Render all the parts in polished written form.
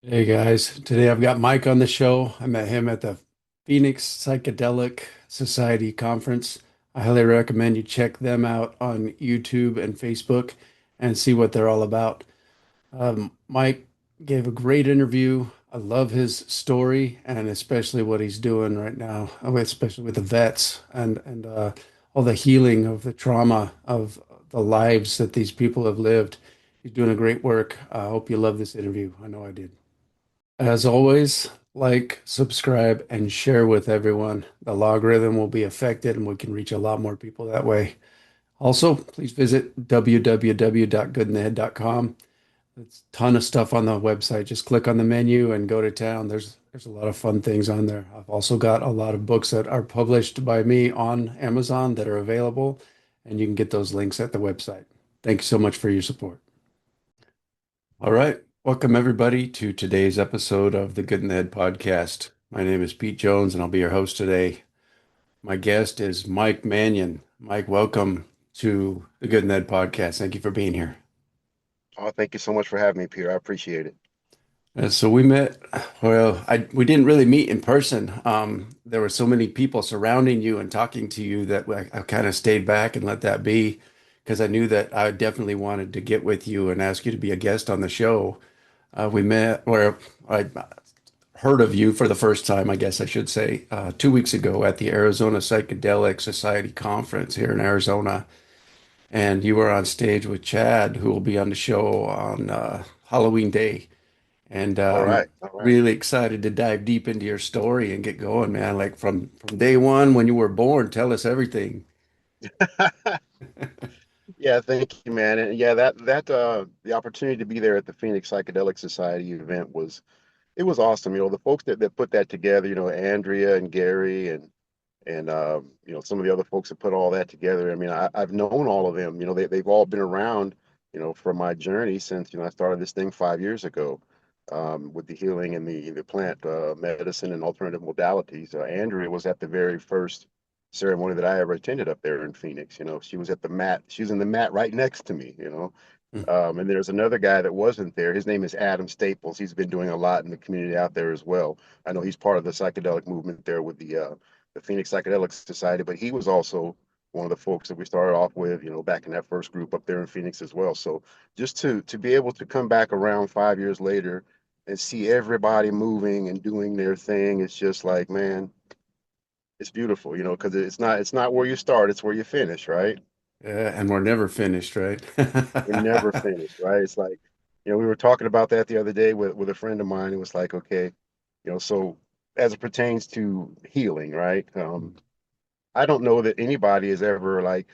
Hey guys, today I've got Mike on the show. I met him at the Phoenix Psychedelic Society conference. I highly recommend you check them out on YouTube and Facebook and see what they're all about. Mike gave a great interview. I love his story and especially what he's doing right now, especially with the vets and all the healing of the trauma of the lives that these people have lived. He's doing a great work. I hope you love this interview. I know I did. As always, like, subscribe, and share with everyone. The logarithm will be affected and we can reach a lot more people that way. Also, please visit www.goodinthehead.com. There's a ton of stuff on the website. Just click on the menu and go to town. There's a lot of fun things on there. I've also got a lot of books that are published by me on Amazon that are available, and you can get those links at the website. Thank you so much for your support. All right. Welcome, everybody, to today's episode of the Good in the Head podcast. My name is Pete Jones, and I'll be your host today. My guest is Mike Manion. Mike, welcome to the Good in the Head podcast. Thank you for being here. Oh, thank you so much for having me, Peter. I appreciate it. So we met, we didn't really meet in person. There were so many people surrounding you and talking to you that I kind of stayed back and let that be because I knew that I definitely wanted to get with you and ask you to be a guest on the show. We met where I heard of you for the first time, I guess I should say, 2 weeks ago at the Arizona Psychedelic Society conference here in Arizona. And you were on stage with Chad, who will be on the show on Halloween Day. And All I'm right. All right. really excited to dive deep into your story and get going, man. Like from day one when you were born, tell us everything. Yeah, thank you, man. And yeah, that the opportunity to be there at the Phoenix Psychedelic Society event was awesome. The folks that put that together, Andrea and Gary and some of the other folks that put all that together. I mean, I've known all of them. They've all been around, for my journey since, I started this thing 5 years ago, with the healing and the plant medicine and alternative modalities. Andrea was at the very first ceremony that I ever attended up there in Phoenix. She was at the mat. She was in the mat right next to me. And there's another guy that wasn't there. His name is Adam Staples. He's been doing a lot in the community out there as well. I know he's part of the psychedelic movement there with the Phoenix Psychedelic Society, but he was also one of the folks that we started off with, back in that first group up there in Phoenix as well. So just to be able to come back around 5 years later and see everybody moving and doing their thing, it's just like, man, it's beautiful, because it's not where you start, it's where you finish, right? Yeah, and we're never finished, right? We're never finished, right? It's like, we were talking about that the other day with a friend of mine. It was like, okay, so as it pertains to healing, right? I don't know that anybody is ever like,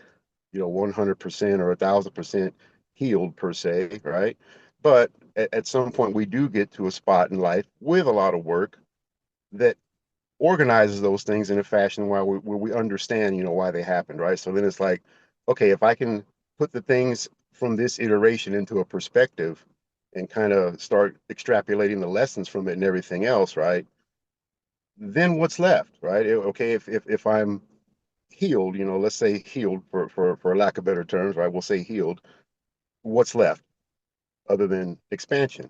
100% or 1,000% healed per se, right? But at some point, we do get to a spot in life with a lot of work that organizes those things in a fashion where we understand, why they happened, right? So then it's like, okay, if I can put the things from this iteration into a perspective and kind of start extrapolating the lessons from it and everything else, right? Then what's left, right? Okay, if I'm healed, let's say healed for lack of better terms, right? We'll say healed. What's left other than expansion,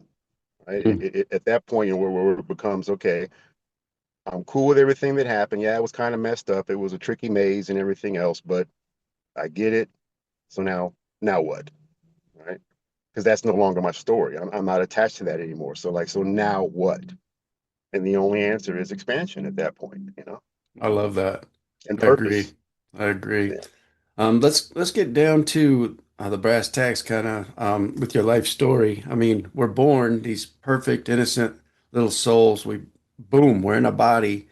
right? At that point, where it becomes okay, I'm cool with everything that happened. Yeah, it was kind of messed up. It was a tricky maze and everything else, but I get it. So now what, right? Because that's no longer my story. I'm not attached to that anymore. So like, so now what? And the only answer is expansion at that point, I love that. and I agree. purpose. I agree. Yeah. Let's get down to the brass tacks, kind of with your life story. I mean, we're born these perfect, innocent little souls. We're in a body,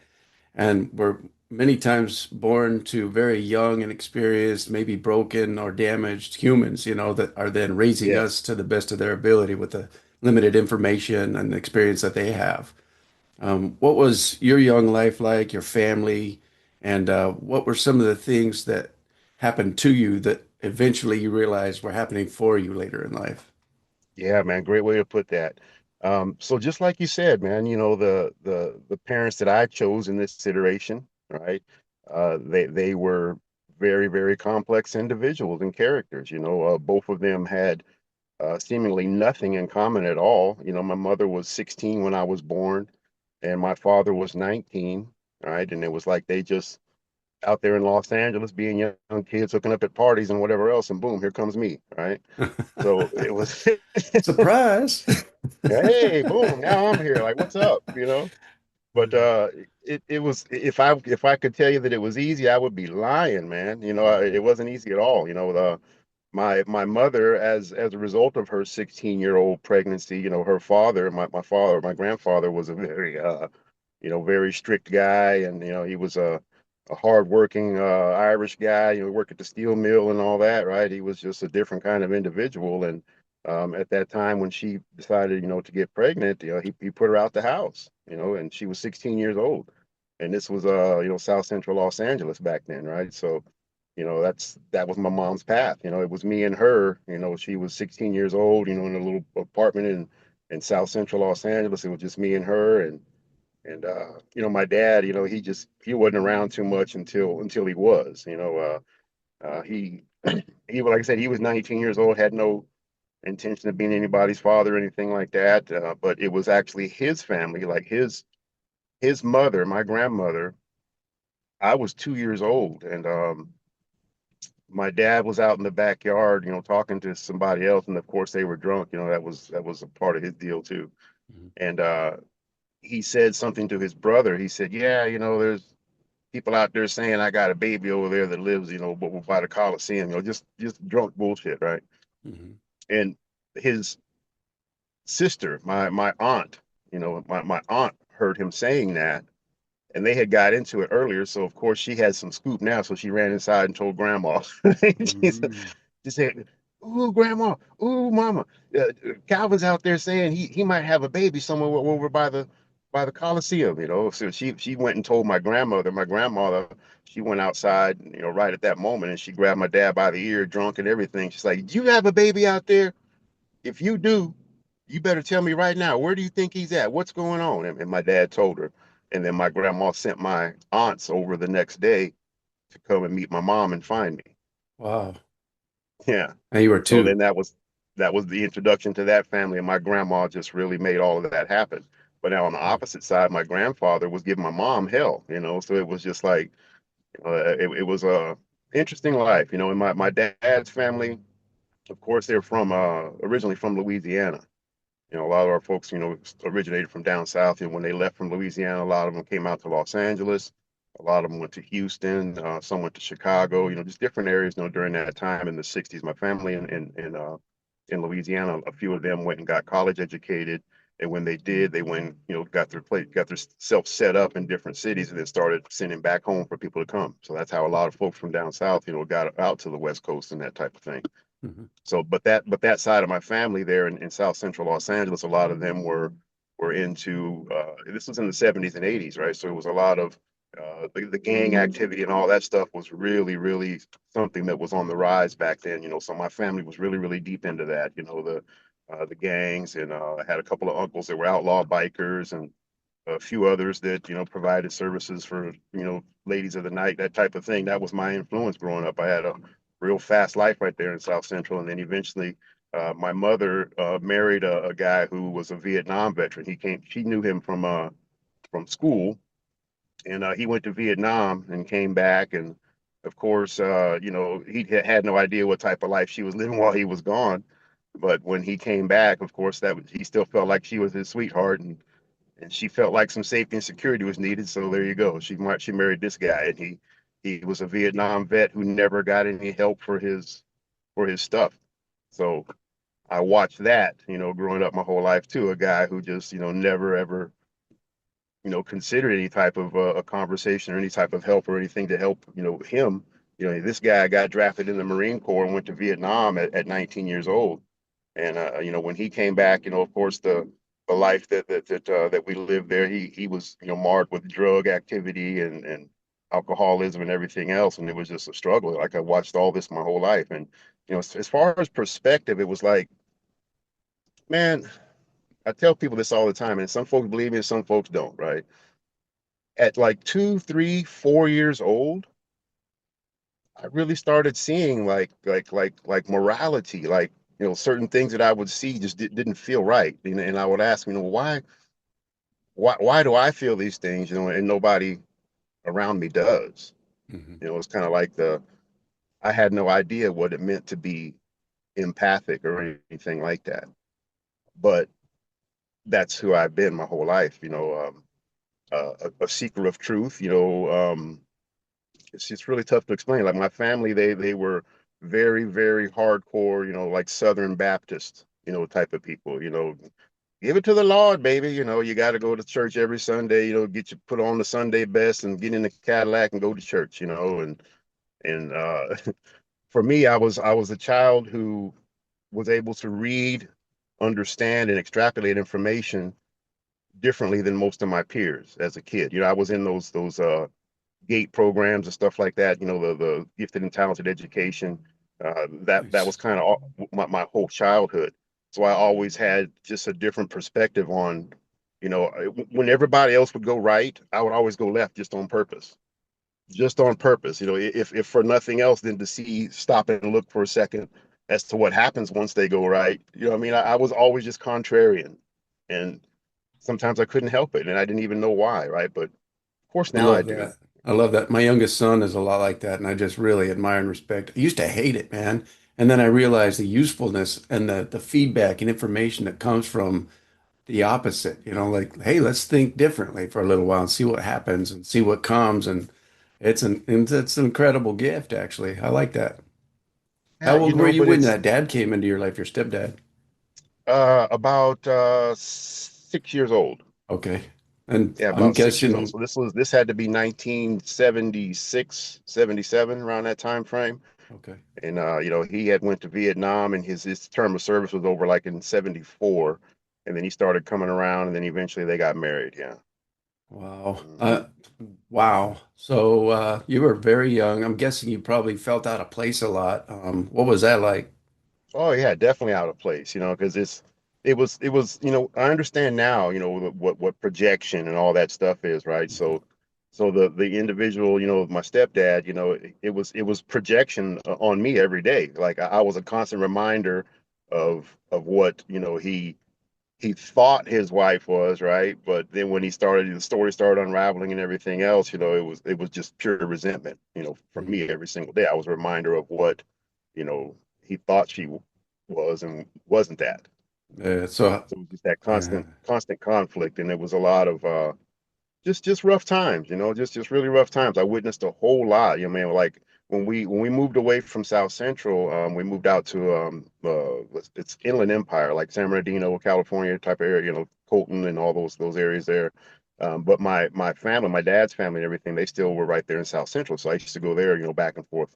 and we're many times born to very young and experienced, maybe broken or damaged humans, that are then raising us Yes. to the best of their ability with the limited information and experience that they have. What was your young life like, your family, and what were some of the things that happened to you that eventually you realized were happening for you later in life? Yeah, man. Great way to put that. So just like you said, man, the parents that I chose in this iteration, right? They were very, very complex individuals and characters. Both of them had seemingly nothing in common at all. You know, my mother was 16 when I was born, and my father was 19, right? And it was like they just out there in Los Angeles being young kids hooking up at parties and whatever else, and boom, here comes me, right? So it was, Surprise. hey, boom, now I'm here. Like, what's up? You know? But it was if I could tell you that it was easy, I would be lying, man. You know, it wasn't easy at all. You know, my mother, as a result of her 16-year-old pregnancy, you know, her father, my father, my grandfather was a very you know, very strict guy, and you know, he was a hardworking Irish guy. You know, worked at the steel mill and all that, right? He was just a different kind of individual, and at that time when she decided, you know, to get pregnant, you know, he put her out the house, you know, and she was 16 years old, and this was you know, South Central Los Angeles back then, right? So, you know, that was my mom's path. You know, it was me and her. You know, she was 16 years old, you know, in a little apartment in South Central Los Angeles. It was just me and her, and you know, my dad, you know, he wasn't around too much until he was, you know, he he like I said, he was 19 years old, had no intention of being anybody's father or anything like that. But it was actually his family, like his mother, my grandmother. I was 2 years old, and my dad was out in the backyard, you know, talking to somebody else, and of course they were drunk. You know, that was a part of his deal too. And he said something to his brother. He said, "Yeah, you know, there's people out there saying I got a baby over there that lives, you know, by the Coliseum, you know, just drunk bullshit, right?" Mhm. And his sister, my aunt, you know, my aunt heard him saying that, and they had got into it earlier. So of course she had some scoop now. So she ran inside and told grandma. she, said, Mhm. she said, "Ooh, grandma, ooh, mama, Calvin's out there saying he might have a baby somewhere over by the Coliseum, you know." So she went and told my grandmother. My grandmother, she went outside, you know, right at that moment, and she grabbed my dad by the ear, drunk and everything. She's like, "Do you have a baby out there? If you do, you better tell me right now. Where do you think he's at? What's going on?" And my dad told her. And then my grandma sent my aunts over the next day to come and meet my mom and find me. Wow. Yeah. And you were So then two. that was the introduction to that family, and my grandma just really made all of that happen. But now on the Mm. opposite side, my grandfather was giving my mom hell, you know. So it was just like it was a interesting life, you know. And my dad's family, of course, they're from originally from Louisiana. You know, a lot of our folks, you know, originated from down south. And when they left from Louisiana, a lot of them came out to Los Angeles. A lot of them went to Houston. Some went to Chicago. You know, just different areas. You know, during that time in the '60s, my family in Louisiana, a few of them went and got college educated. And when they did, they went, you know, got their self set up in different cities, and then started sending back home for people to come. So that's how a lot of folks from down south, you know, got out to the West Coast and that type of thing. Mhm. So, but that side of my family there in South Central Los Angeles, a lot of them were into this was in the '70s and '80s, right? So it was a lot of the gang activity and all that stuff was really, really something that was on the rise back then. You know, so my family was really, really deep into that. You know, the gangs, and I had a couple of uncles that were outlaw bikers, and a few others that, you know, provided services for, you know, ladies of the night, that type of thing. That was my influence growing up. I had a real fast life right there in South Central, and then eventually my mother married a guy who was a Vietnam veteran. She knew him from school, and he went to Vietnam and came back, and of course, you know, he had no idea what type of life she was living while he was gone. But when he came back, of course, he still felt like she was his sweetheart, and she felt like some safety and security was needed. So there you go. She married this guy, and he was a Vietnam vet who never got any help for his stuff. So I watched that, you know, growing up my whole life too. A guy who just, you know, never ever, you know, considered any type of a conversation or any type of help or anything to help, you know, him. You know, this guy got drafted in the Marine Corps and went to Vietnam at 19 years old. And you know, when he came back, you know, of course, the life that we lived there, he was, you know, marred with drug activity and alcoholism and everything else, and it was just a struggle. Like I watched all this my whole life, and you know, as far as perspective, it was like, man, I tell people this all the time, and some folks believe me, and some folks don't. Right? At like 2, 3, 4 years old, I really started seeing like morality, like certain things that I would see just didn't feel right. And I would ask, why do I feel these things, and nobody around me does. Hmm. It's kind of like I had no idea what it meant to be empathic or anything like that. But that's who I've been my whole life, a seeker of truth. It's just really tough to explain. Like my family, they were very, very hardcore, like Southern Baptist, type of people. Give it to the Lord, baby. You got to go to church every Sunday. Get you put on the Sunday best and get in the Cadillac and go to church. And for me, I was a child who was able to read, understand, and extrapolate information differently than most of my peers as a kid. I was in those gate programs and stuff like that. The gifted and talented education. That Nice. was kind of my whole childhood. So I always had just a different perspective on, when everybody else would go right, I would always go left just on purpose. Just on purpose, if for nothing else than to stop and look for a second as to what happens once they go right. What I mean? I was always just contrarian, and sometimes I couldn't help it, and I didn't even know why, right? But of course I now I love do. that. I love that. My youngest son is a lot like that, and I just really admire and respect. I used to hate it, man. And then I realized the usefulness and the feedback and information that comes from the opposite, like, hey, let's think differently for a little while and see what happens and see what comes. And it's an incredible gift, actually. I like that. Yeah, How old were you but when it's that dad came into your life, your stepdad? about 6 years old. Okay. And Yeah, I'm about 6 years old. guessing, So this had to be 1976, 77, around that time frame. okay. And he had went to Vietnam, and his term of service was over like in 74. And then he started coming around, and then eventually they got married. Yeah. Wow. Hmm. Wow. So you were very young. I'm guessing you probably felt out of place a lot. What was that like? Oh yeah, definitely out of place, because I understand now, what projection and all that stuff is, right? Mhm. So the individual, my stepdad, it was projection on me every day. Like I was a constant reminder of what, he thought his wife was, right? But then when the story started unraveling and everything else, it was just pure resentment, for Mhm. me every single day. I was a reminder of what, you know, he thought she was and wasn't that. So, So it was just that yeah. constant conflict, and it was a lot of just rough times, just really rough times. I witnessed a whole lot. Man, like when we moved away from South Central, we moved out to it's Inland Empire, like San Bernardino, California type of area, Colton and all those areas there. But my family, my dad's family and everything, they still were right there in South Central. So I used to go there, back and forth.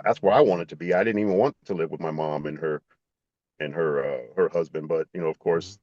That's where I wanted to be. I didn't even want to live with my mom and her husband, but of Mhm. course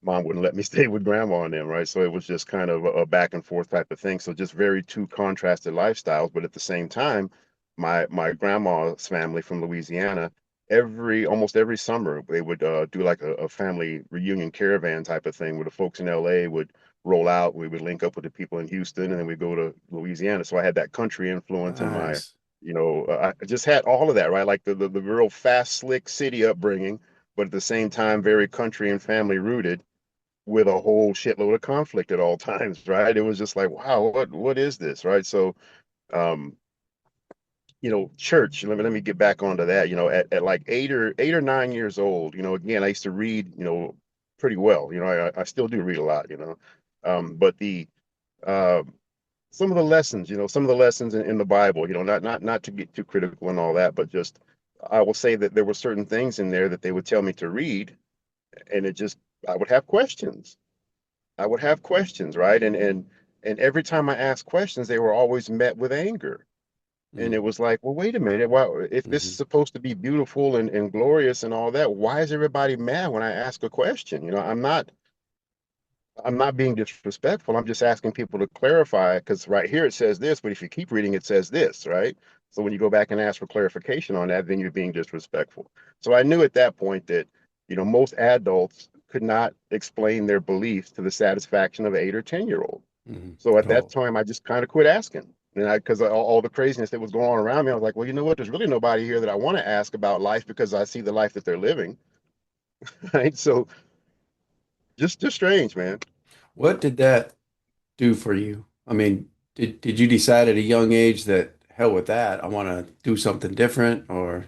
mom wouldn't let me stay with grandma and them, right? So it was just kind of a back and forth type of thing. So just very two contrasted lifestyles, but at the same time, my grandma's family from Louisiana, almost every summer they would do like a family reunion caravan type of thing where the folks in LA would roll out. We would link up with the people in Houston, and then we go to Louisiana. So I had that country influence in my, Nice. I just had all of that, right? Like the real fast, slick city upbringing, but at the same time, very country and family rooted with a whole shitload of conflict at all times, right? It was just like, wow, what is this, right? So, um, church. Let me get back onto that. At like 8 or 9 years old, again, I used to read, pretty well. I still do read a lot, but the uh, some of the lessons in the Bible, not to get too critical and all that, but just I will say that there were certain things in there that they would tell me to read, and I would have questions. Right? And every time I asked questions, they were always met with anger. And it Mm-hmm. was like, well, wait a minute. Why, if this is Mm-hmm. supposed to be beautiful and glorious and all that, why is everybody mad when I ask a question? I'm not being disrespectful. I'm just asking people to clarify because right here it says this, but if you keep reading, it says this, right? So when you go back and ask for clarification on that, then you're being disrespectful. So I knew at that point that, most adults could not explain their beliefs to the satisfaction of 8 or 10-year old. Mm-hmm. So at that Oh, time, I just kind of quit asking. And because all the craziness that was going on around me, I was like, well, you know what? There's really nobody here that I want to ask about life because I see the life that they're living, right? So just strange, man. What did that do for you? I mean, did you decide at a young age that hell with that, I want to do something different, or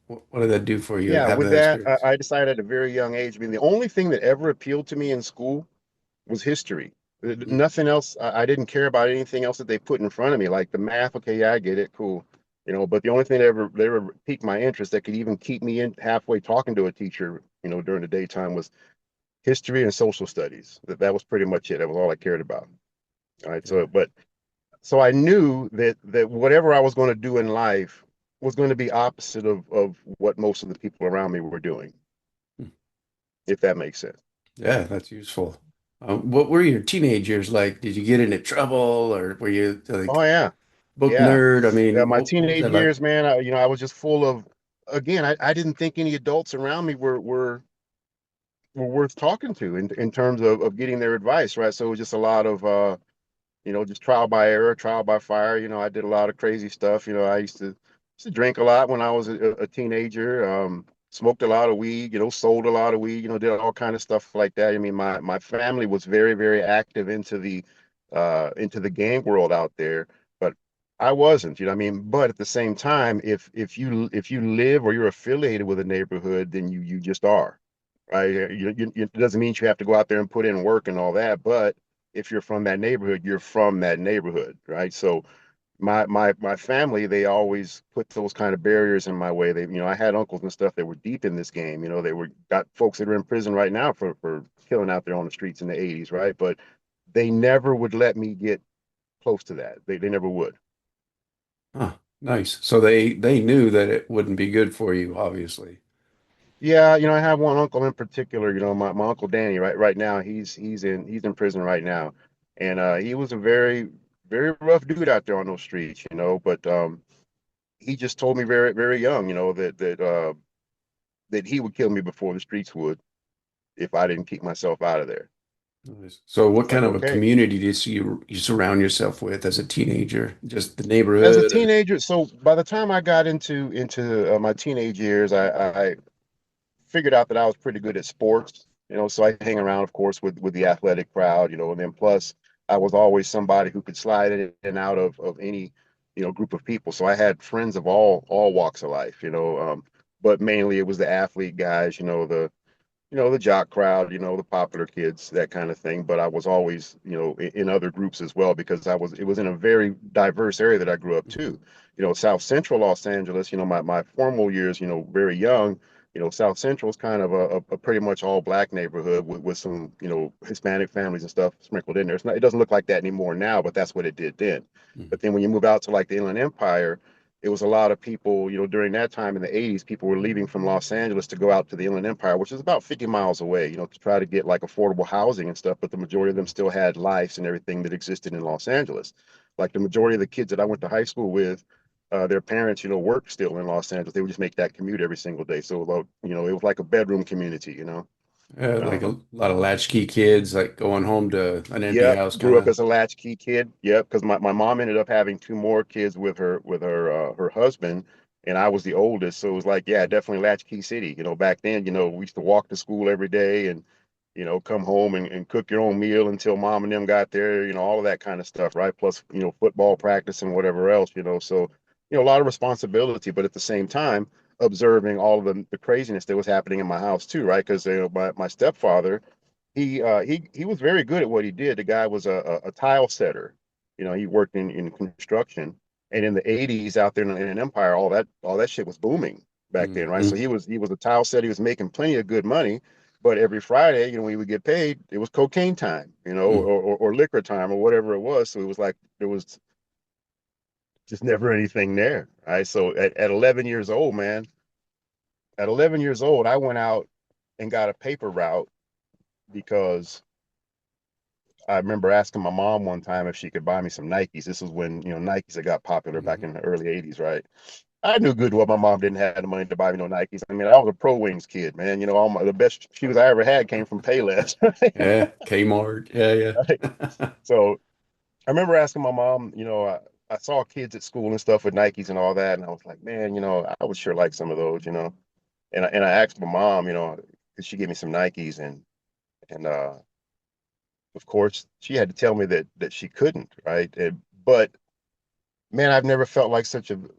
what did that do for you to Yeah, have with that that, experience? I decided at a very young age. I mean, the only thing that ever appealed to me in school was history. Mm. Nothing else. I didn't care about anything else that they put in front of me, like the math. Okay, yeah, I get it, cool. But the only thing that ever piqued my interest that could even keep me in halfway talking to a teacher, during the daytime was history and social studies. That was pretty much it. That was all I cared about. All right. Yeah. So I knew that whatever I was going to do in life was going to be opposite of what most of the people around me were doing, Mm. if that makes sense. Yeah, that's useful. What were your teenage years like? Did you get into trouble, or were you Oh like yeah. book Yeah. nerd? I Yeah, mean, my what was teenage that like? years, man, I was just full of, again, I didn't think any adults around me were worth talking to in terms of getting their advice, right? So it was just a lot of just trial by error, trial by fire. I did a lot of crazy stuff. I used to drink a lot when I was a teenager. Smoked a lot of weed. Sold a lot of weed. Did all kind of stuff like that. I mean, my family was very very active into the gang world out there, but I wasn't. I mean, but at the same time, if you live or you're affiliated with a neighborhood, then you just are, right? It doesn't mean you have to go out there and put in work and all that, but if you're from that neighborhood, you're from that neighborhood, right? So my family, they always put those kind of barriers in my way. I had uncles and stuff that were deep in this game. They were got folks that are in prison right now for killing out there on the streets in the 80s, right? But they never would let me get close to that. They never would. Huh, nice. So they knew that it wouldn't be good for you, obviously. Yeah, I have one uncle in particular, my uncle Danny, right now he's in prison right now. And he was a very, very rough dude out there on those streets, but he just told me very, very young, that he would kill me before the streets would if I didn't keep myself out of there. Nice. So what It's like, kind of a okay. community do you surround yourself with as a teenager? Just the As a neighborhood? teenager, so by the time I got into my teenage years, I figured out that I was pretty good at sports, so I hang around, of course, with the athletic crowd, and then plus I was always somebody who could slide in and out of any, group of people. So I had friends of all walks of life, but mainly it was the athlete guys, the jock crowd, the popular kids, that kind of thing. But I was always, in other groups as well because it was in a very diverse area that I grew up to. South Central Los Angeles, my formal years, very young, South Central is kind of a pretty much all black neighborhood with some, Hispanic families and stuff sprinkled in there. It doesn't look like that anymore now, but that's what it did then. Mhm. But then when you move out to like the Inland Empire, it was a lot of people, during that time in the 80s, people were leaving from Los Angeles to go out to the Inland Empire, which is about 50 miles away, to try to get like affordable housing and stuff. But the majority of them still had lives and everything that existed in Los Angeles. Like the majority of the kids that I went to high school with, their parents, worked still in Los Angeles. They would just make that commute every single day. So, it was like a bedroom community. Like Um, a lot of latchkey kids, like going home to an empty Yep, house, kind grew up of. as a latchkey kid. Yep, because my mom ended up having two more kids with her husband, and I was the oldest. So it was like, yeah, definitely latchkey city. Back then, we used to walk to school every day and come home and cook your own meal until mom and them got there, all of that kind of stuff, right? Plus, football practice and whatever else. So, a lot of responsibility, but at the same time, observing all of the craziness that was happening in my house too, right? Because my stepfather he was very good at what he did. The guy was a tile setter. He worked in construction. And in the 80s out there in an empire, all that shit was booming back then, right? So Hmm. he was a tile setter. He was making plenty of good money. But every Friday, when he would get paid, it was cocaine time, or liquor time or whatever it was. So it was like there was just never anything there. Right. So at 11 years old, man, at 11 years old, I went out and got a paper route because I remember asking my mom one time if she could buy me some Nikes. This was when, Nikes had got popular back Hmm. in the early 80s, right? I knew good well my mom didn't have the money to buy me no Nikes. I mean, I was a Pro Wings kid, man. The best shoes I ever had came from Payless. Yeah, Kmart. Yeah, Right? yeah. So I remember asking my mom, I saw kids at school and stuff with Nikes and all that, and I was like, man, I would sure like some of those. And I asked my mom, because she gave me some Nikes, and of course she had to tell me that she couldn't, right? But man, I've never felt like such an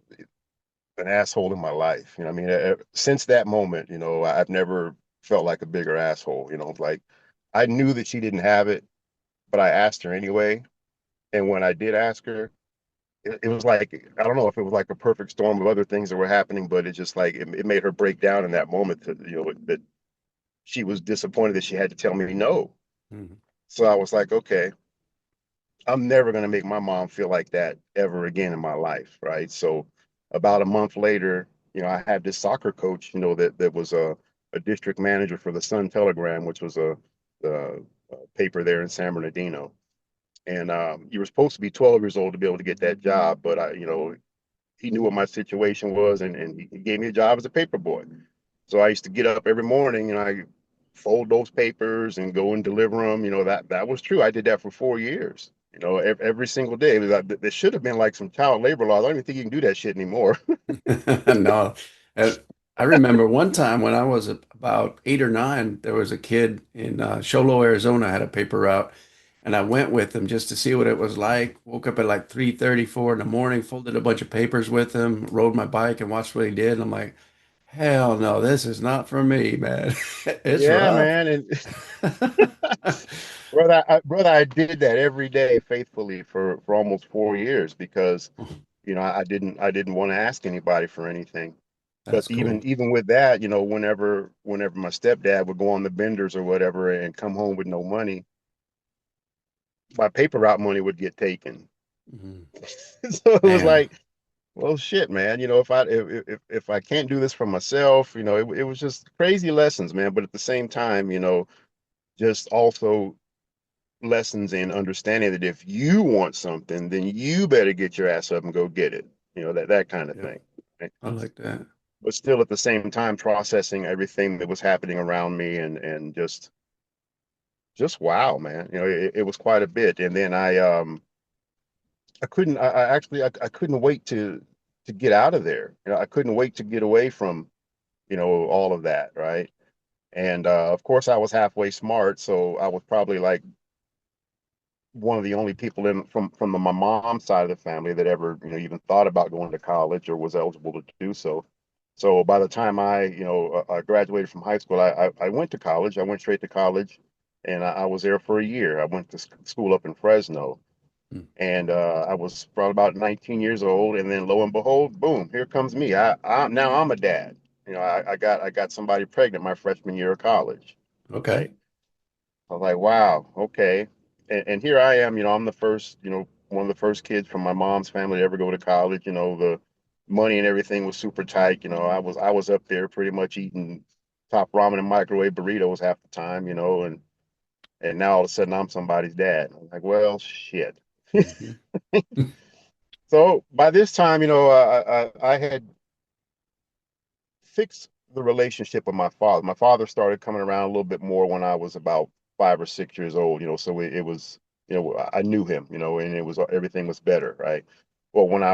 asshole in my life. I mean, since that moment, I've never felt like a bigger asshole. Like I knew that she didn't have it, but I asked her anyway. And when I did ask her, it was like I don't know if it was like a perfect storm of other things that were happening, but it just like it made her break down in that moment that she was disappointed that she had to tell me no. Mhm. So I was like, okay, I'm never going to make my mom feel like that ever again in my life, right? So about a month later, I had this soccer coach, that was a district manager for the Sun Telegram, which was a paper there in San Bernardino. And you were supposed to be 12 years old to be able to get that job, but he knew what my situation was, and he gave me a job as a paper boy. So I used to get up every morning and I fold those papers and go and deliver them. That was true. I did that for 4 years. Every single day. It was like, there should have been like some child labor laws. I don't even think you can do that shit anymore. No. Uh, I remember one time when I was about 8 or 9, there was a kid in Show Low, Arizona, had a paper route, and I went with him just to see what it was like. Woke up at like 3:34 in the morning, folded a bunch of papers with him, rode my bike and watched what he did. And I'm like, hell no, this is not for me, man. It's Yeah, rough. man. And brother, I did that every day faithfully for almost 4 years because I didn't want to ask anybody for anything. But That's even cool. even with that, whenever my stepdad would go on the benders or whatever and come home with no money, my paper route money would get taken. Mhm. So it was Man, like, well, shit, man. If I can't do this for myself, it was just crazy lessons, man. But at the same time, just also lessons in understanding that if you want something, then you better get your ass up and go get it. That kind of yeah, thing. Right? I like that. But still at the same time processing everything that was happening around me and just wow, man. It was quite a bit. And then I couldn't I actually I couldn't wait to get out of there. I couldn't wait to get away from, all of that, right? And of course I was halfway smart, so I was probably like one of the only people from my mom's side of the family that ever, even thought about going to college or was eligible to do so. So by the time I graduated from high school, I went to college. I went straight to college, and I was there for a year. I went to school up in Fresno, Mm. and I was probably about 19 years old, and then lo and behold, boom, here comes me. Now I'm a dad. I got somebody pregnant my freshman year of college, right? Okay. I was like, wow, okay. And here I am, I'm the first, one of the first kids from my mom's family to ever go to college. The money and everything was super tight. I was up there pretty much eating top ramen and microwave burritos half the time, and now all of a sudden I'm somebody's dad. I'm like, well, shit. Mhm. So by this time, I had fix the relationship with my father. My father started coming around a little bit more when I was about 5 or 6 years old, so it was, I knew him, and it was everything was better, right? Well, when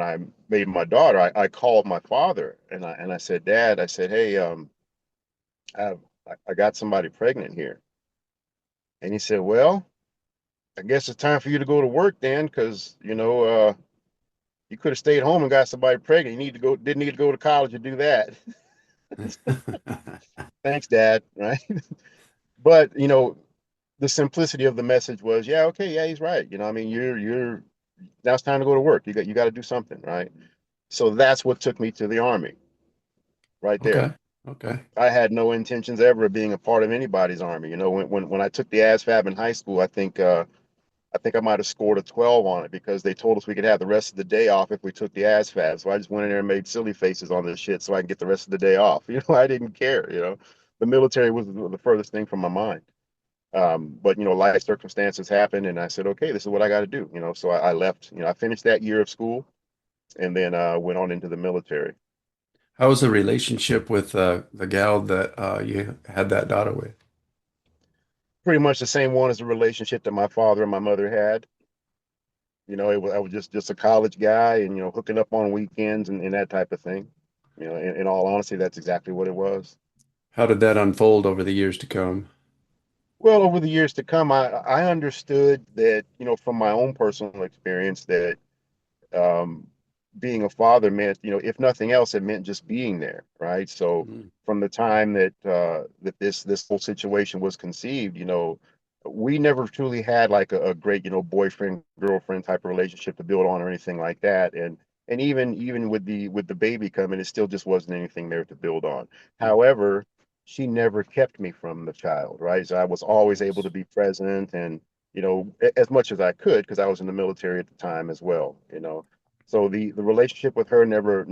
I made my daughter, I called my father and I said, Dad, I said, hey, I, I got somebody pregnant here. And he said, well, I guess it's time for you to go to work then, because you could have stayed home and got somebody pregnant. Didn't need to go to college to do that. Thanks, Dad. Right. But the simplicity of the message was, yeah, okay, yeah, he's right. I mean, you're now it's time to go to work. You got to do something, right? So that's what took me to the army, right there. Okay. Okay. I had no intentions ever of being a part of anybody's army. When I took the ASVAB in high school, I think I might have scored a 12 on it because they told us we could have the rest of the day off if we took the ASVAB. So I just went in there and made silly faces on this shit so I can get the rest of the day off. I didn't care. The military was the furthest thing from my mind. But life circumstances happened, and I said, okay, this is what I got to do. So I left. I finished that year of school, and then went on into the military. How was the relationship with the gal that you had that daughter with? Pretty much the same one as the relationship that my father and my mother had. I was just a college guy, and hooking up on weekends and that type of thing. In all honesty, that's exactly what it was. How did that unfold over the years to come? Well, over the years to come, I understood that, from my own personal experience, that um, being a father meant, if nothing else, it meant just being there, right? So Mm, from the time that this whole situation was conceived, we never truly had like a great, boyfriend girlfriend type of relationship to build on or anything like that. And even with the baby coming, it still just wasn't anything there to build on. mm, However, she never kept me from the child, right? So I was always able to nice. be present and as much as I could because I was in the military at the time as well. So the relationship with her never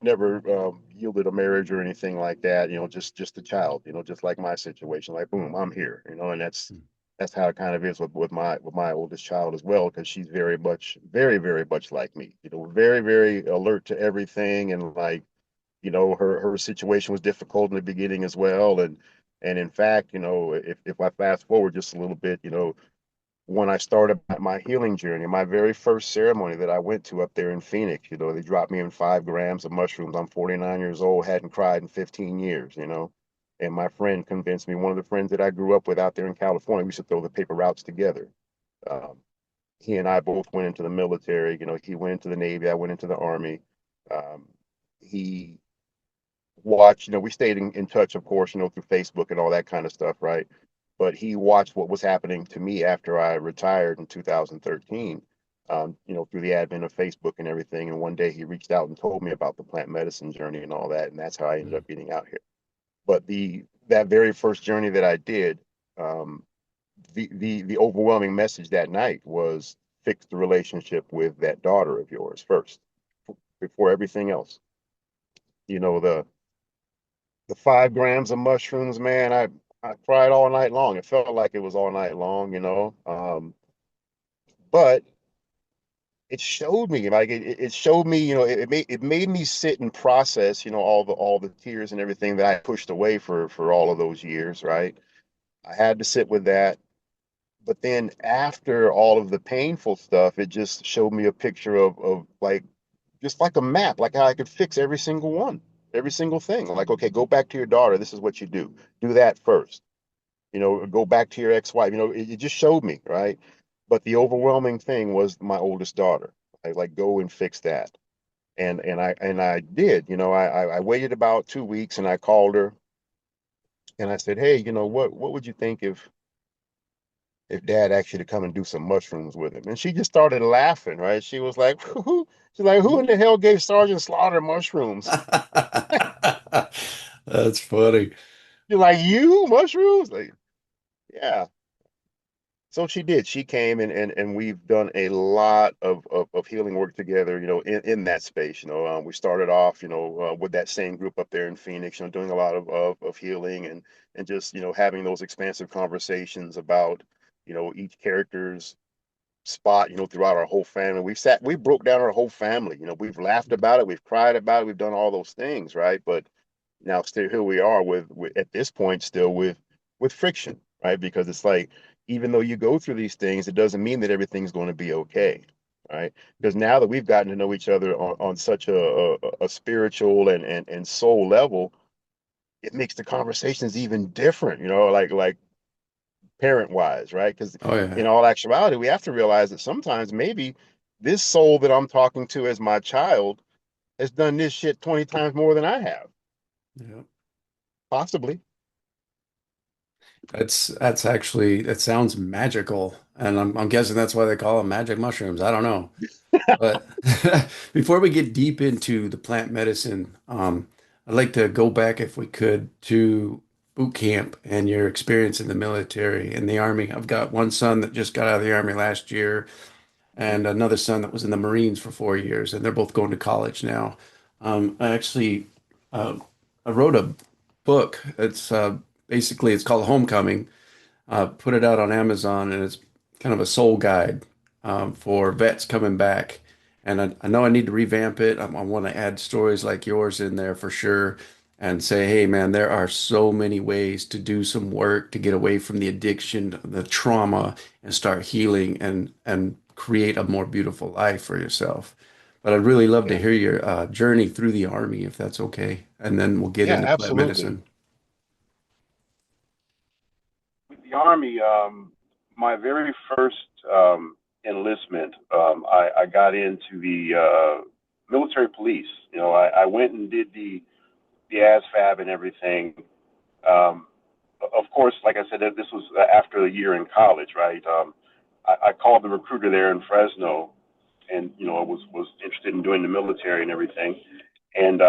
yielded a marriage or anything like that. Just a child. Just like my situation. Like boom, I'm here. And Mm, that's how it kind of is with my oldest child as well because she's very much, very very much like me. Very very alert to everything and like her situation was difficult in the beginning as well and in fact if I fast forward just a little bit when I started my healing journey, my very first ceremony that I went to up there in Phoenix, they dropped me in 5 grams of mushrooms. I'm 49 years old, hadn't cried in 15 years. And my friend convinced me, one of the friends that I grew up with out there in California, we used to throw the paper routes together. Um, he and I both went into the military. He went into the Navy, I went into the Army. Um, he watched, we stayed in touch, of course, through Facebook and all that kind of stuff, right? But he watched what was happening to me after I retired in 2013, through the advent of Facebook and everything. And one day he reached out and told me about the plant medicine journey and all that. And that's how I ended mm. up getting out here. But that very first journey that I did, um, the overwhelming message that night was fix the relationship with that daughter of yours first, before everything else. The 5 grams of mushrooms, man, I cried all night long. It felt like it was all night long. But it showed me, like it showed me, it made me sit and process, all the tears and everything that I pushed away for all of those years, right? I had to sit with that. But then after all of the painful stuff, it just showed me a picture of like just like a map, like how I could fix every single one, every single thing. Like, okay, go back to your daughter. This is what you do. Do that first. Go back to your ex-wife. It just showed me, right? But the overwhelming thing was my oldest daughter. Like go and fix that. And I did. I waited about 2 weeks and I called her and I said, hey, what would you think if dad asked you to come and do some mushrooms with him? And she just started laughing, right? She was like, who in the hell gave Sergeant Slaughter mushrooms? That's funny. She's like, you mushrooms? Like, yeah. So she did. She came and we've done a lot of healing work together, in that space. We started off, with that same group up there in Phoenix, doing a lot of healing and just, having those expansive conversations about, each character's spot, throughout our whole family. We broke down our whole family. We've laughed about it, we've cried about it, we've done all those things, right? But now still here we are with at this point still with friction, right? Because it's like even though you go through these things, it doesn't mean that everything's going to be okay, right? Because now that we've gotten to know each other on such a spiritual and soul level, it makes the conversations even different, like parent wise, right? Because Oh in yeah. all actuality, we have to realize that sometimes maybe this soul that I'm talking to as my child has done this shit 20 times more than I have, Yeah. possibly. That's actually that sounds magical, and I'm guessing that's why they call them magic mushrooms. I don't know. But before we get deep into the plant medicine, I'd like to go back, if we could, to boot camp and your experience in the military and the Army. I've got one son that just got out of the Army last year, and another son that was in the Marines for 4 years, and they're both going to college now. I actually uh, I wrote a book. It's called Homecoming. Put it out on Amazon, and it's kind of a soul guide for vets coming back. And I know I need to revamp it. I want to add stories like yours in there for sure, and say, hey, man, there are so many ways to do some work to get away from the addiction, the trauma, and start healing and create a more beautiful life for yourself. But I'd really love to Yeah. hear your journey through the Army, if that's okay. And then we'll get Yeah, into plant absolutely. medicine. With the Army, my very first enlistment, I got into the military police. I went and did the ASFAB and everything. Um, of course, like I said, this was after a year in college, right? I called the recruiter there in Fresno, and I was interested in doing the military and everything. And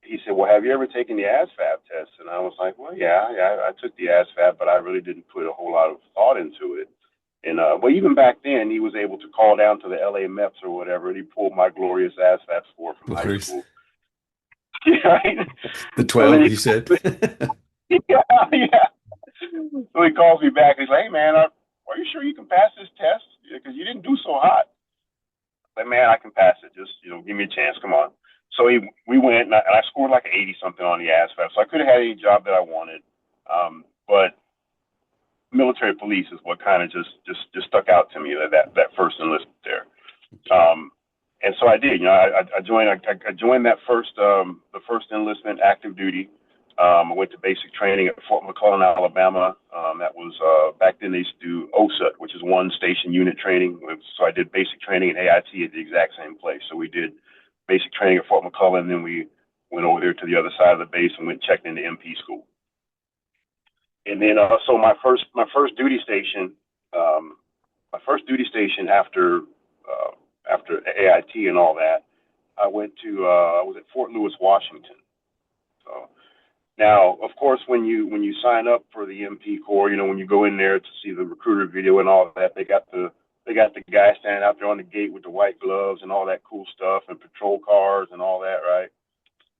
he said, "Well, have you ever taken the ASFAB test?" And I was like, "Well, yeah, I took the ASFAB, but I really didn't put a whole lot of thought into it." And well, even back then, he was able to call down to the LA Mets or whatever, and he pulled my glorious ASFAB score from high Glorious. school. Right? The So then 12, he said. yeah, yeah. So he calls me back. He's like, "Hey, man, are you sure you can pass this test? Because you didn't do so hot." Like, "Man, I can pass it. Just give me a chance. Come on." So we went, and I scored like 80 something on the ASVAB. So I could have had any job that I wanted, but military police is what kind of just stuck out to me that first enlistment there. And so I did. I joined. I joined that the first enlistment, active duty. I went to basic training at Fort McClellan, Alabama. That was back then they used to do OSUT, which is one station unit training. So I did basic training and AIT at the exact same place. So we did basic training at Fort McClellan, and then we went over there to the other side of the base and went checked into MP school. And then so my first duty station, after AIT and all that, I was at Fort Lewis, Washington. So now, of course, when you sign up for the MP Corps, when you go in there to see the recruiter video and all of that, they got the guy standing out there on the gate with the white gloves and all that cool stuff and patrol cars and all that, right?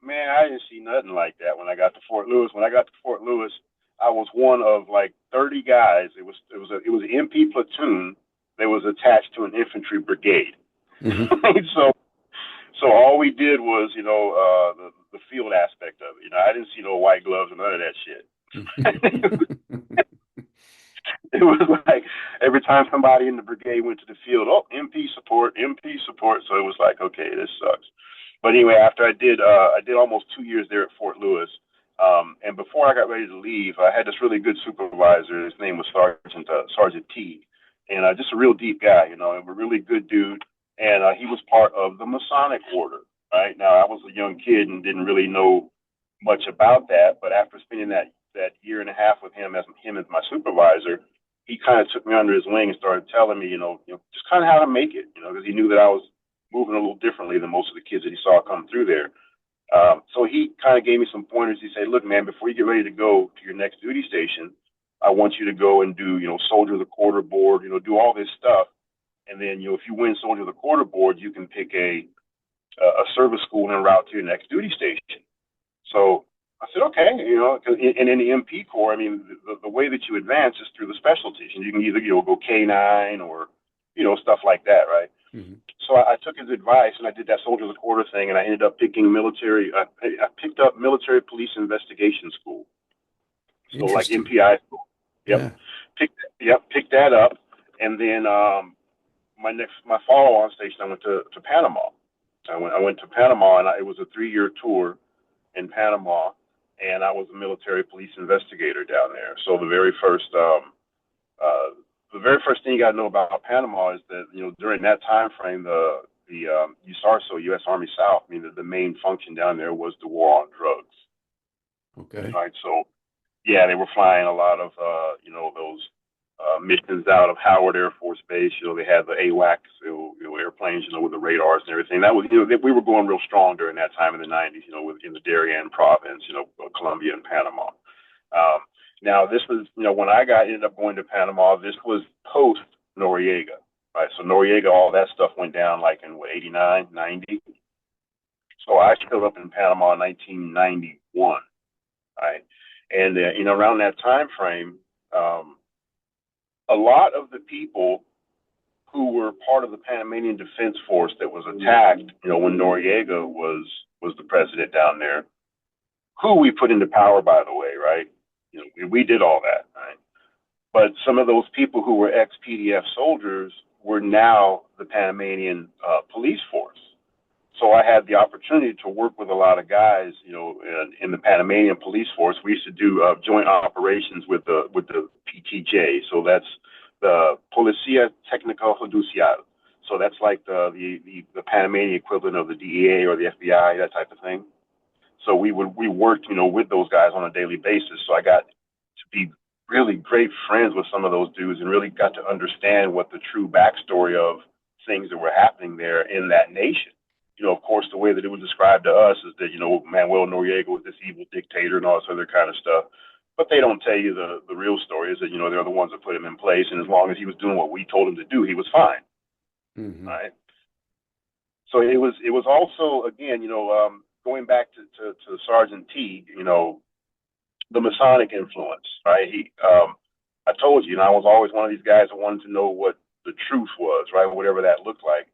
Man, I didn't see nothing like that when I got to Fort Lewis. When I got to Fort Lewis, I was one of like 30 guys. It was an MP platoon that was attached to an infantry brigade. Hmm. So all we did was, the field aspect of it. I didn't see no white gloves or none of that shit. It was like every time somebody in the brigade went to the field, oh, MP support, MP support. So it was like, okay, this sucks. But anyway, after I did almost 2 years there at Fort Lewis. And before I got ready to leave, I had this really good supervisor. His name was Sergeant T, and just a real deep guy, and a really good dude. And he was part of the Masonic Order. Right now, I was a young kid and didn't really know much about that. But after spending that year and a half with him as my supervisor, he kind of took me under his wing and started telling me, just kind of how to make it, because he knew that I was moving a little differently than most of the kids that he saw come through there. So he kind of gave me some pointers. He said, "Look, man, before you get ready to go to your next duty station, I want you to go and do, Soldier of the Quarter Board, do all this stuff. And then, if you win Soldier of the Quarter Board, you can pick a service school en route to your next duty station." So I said, okay, and in the MP Corps, I mean, the way that you advance is through the specialties. And you can either, go K9 or, stuff like that, right? Hmm. So I took his advice and I did that Soldier of the Quarter thing, and I ended up picking I picked up military police investigation school. So like Interesting. MPI school. Yep. Yeah. Picked that up. And then my follow-on station, I went to Panama. I went to Panama, and it was a 3-year tour in Panama, and I was a military police investigator down there. So the very first thing you got to know about Panama is that during that time frame, the USARSO, U.S. Army South, I mean the main function down there was the war on drugs. Okay. Right. So yeah, they were flying a lot of those missions out of Howard Air Force Base. They had the AWACS, airplanes, with the radars and everything. That was, we were going real strong during that time in the 90s, in the Darien province, Colombia and Panama. Now this was, when I ended up going to Panama, this was post Noriega, right? So Noriega, all that stuff went down like in 89, 90. So I showed up in Panama in 1991, right? And around that time frame, a lot of the people who were part of the Panamanian Defense Force that was attacked, when Noriega was the president down there, who we put into power, by the way, right? We did all that, right? But some of those people who were ex-PDF soldiers were now the Panamanian police force. So I had the opportunity to work with a lot of guys, in the Panamanian police force. We used to do joint operations with the PTJ. So that's the Policía Técnico Judicial. So that's like the Panamanian equivalent of the DEA or the FBI, that type of thing. So we worked, with those guys on a daily basis. So I got to be really great friends with some of those dudes and really got to understand what the true backstory of things that were happening there in that nation. Of course, the way that it was described to us is that, Manuel Noriega was this evil dictator and all this other kind of stuff. But they don't tell you the real story is that, they're the ones that put him in place. And as long as he was doing what we told him to do, he was fine. Mm-hmm. Right. So it was also, again, going back to Sergeant Teague, the Masonic influence, right? I told you, I was always one of these guys that wanted to know what the truth was, right? Whatever that looked like.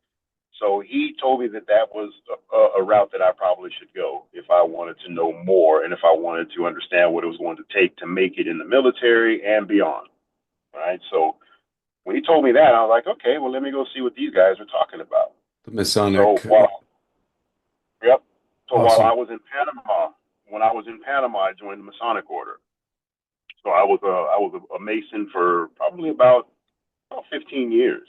So he told me that was a route that I probably should go if I wanted to know more and if I wanted to understand what it was going to take to make it in the military and beyond, right? So when he told me that, I was like, okay, well, let me go see what these guys are talking about. The Masonic. So yep. So while I Awesome. was in Panama, when I was in Panama, I joined the Masonic Order. So I was a Mason for probably about 15 years.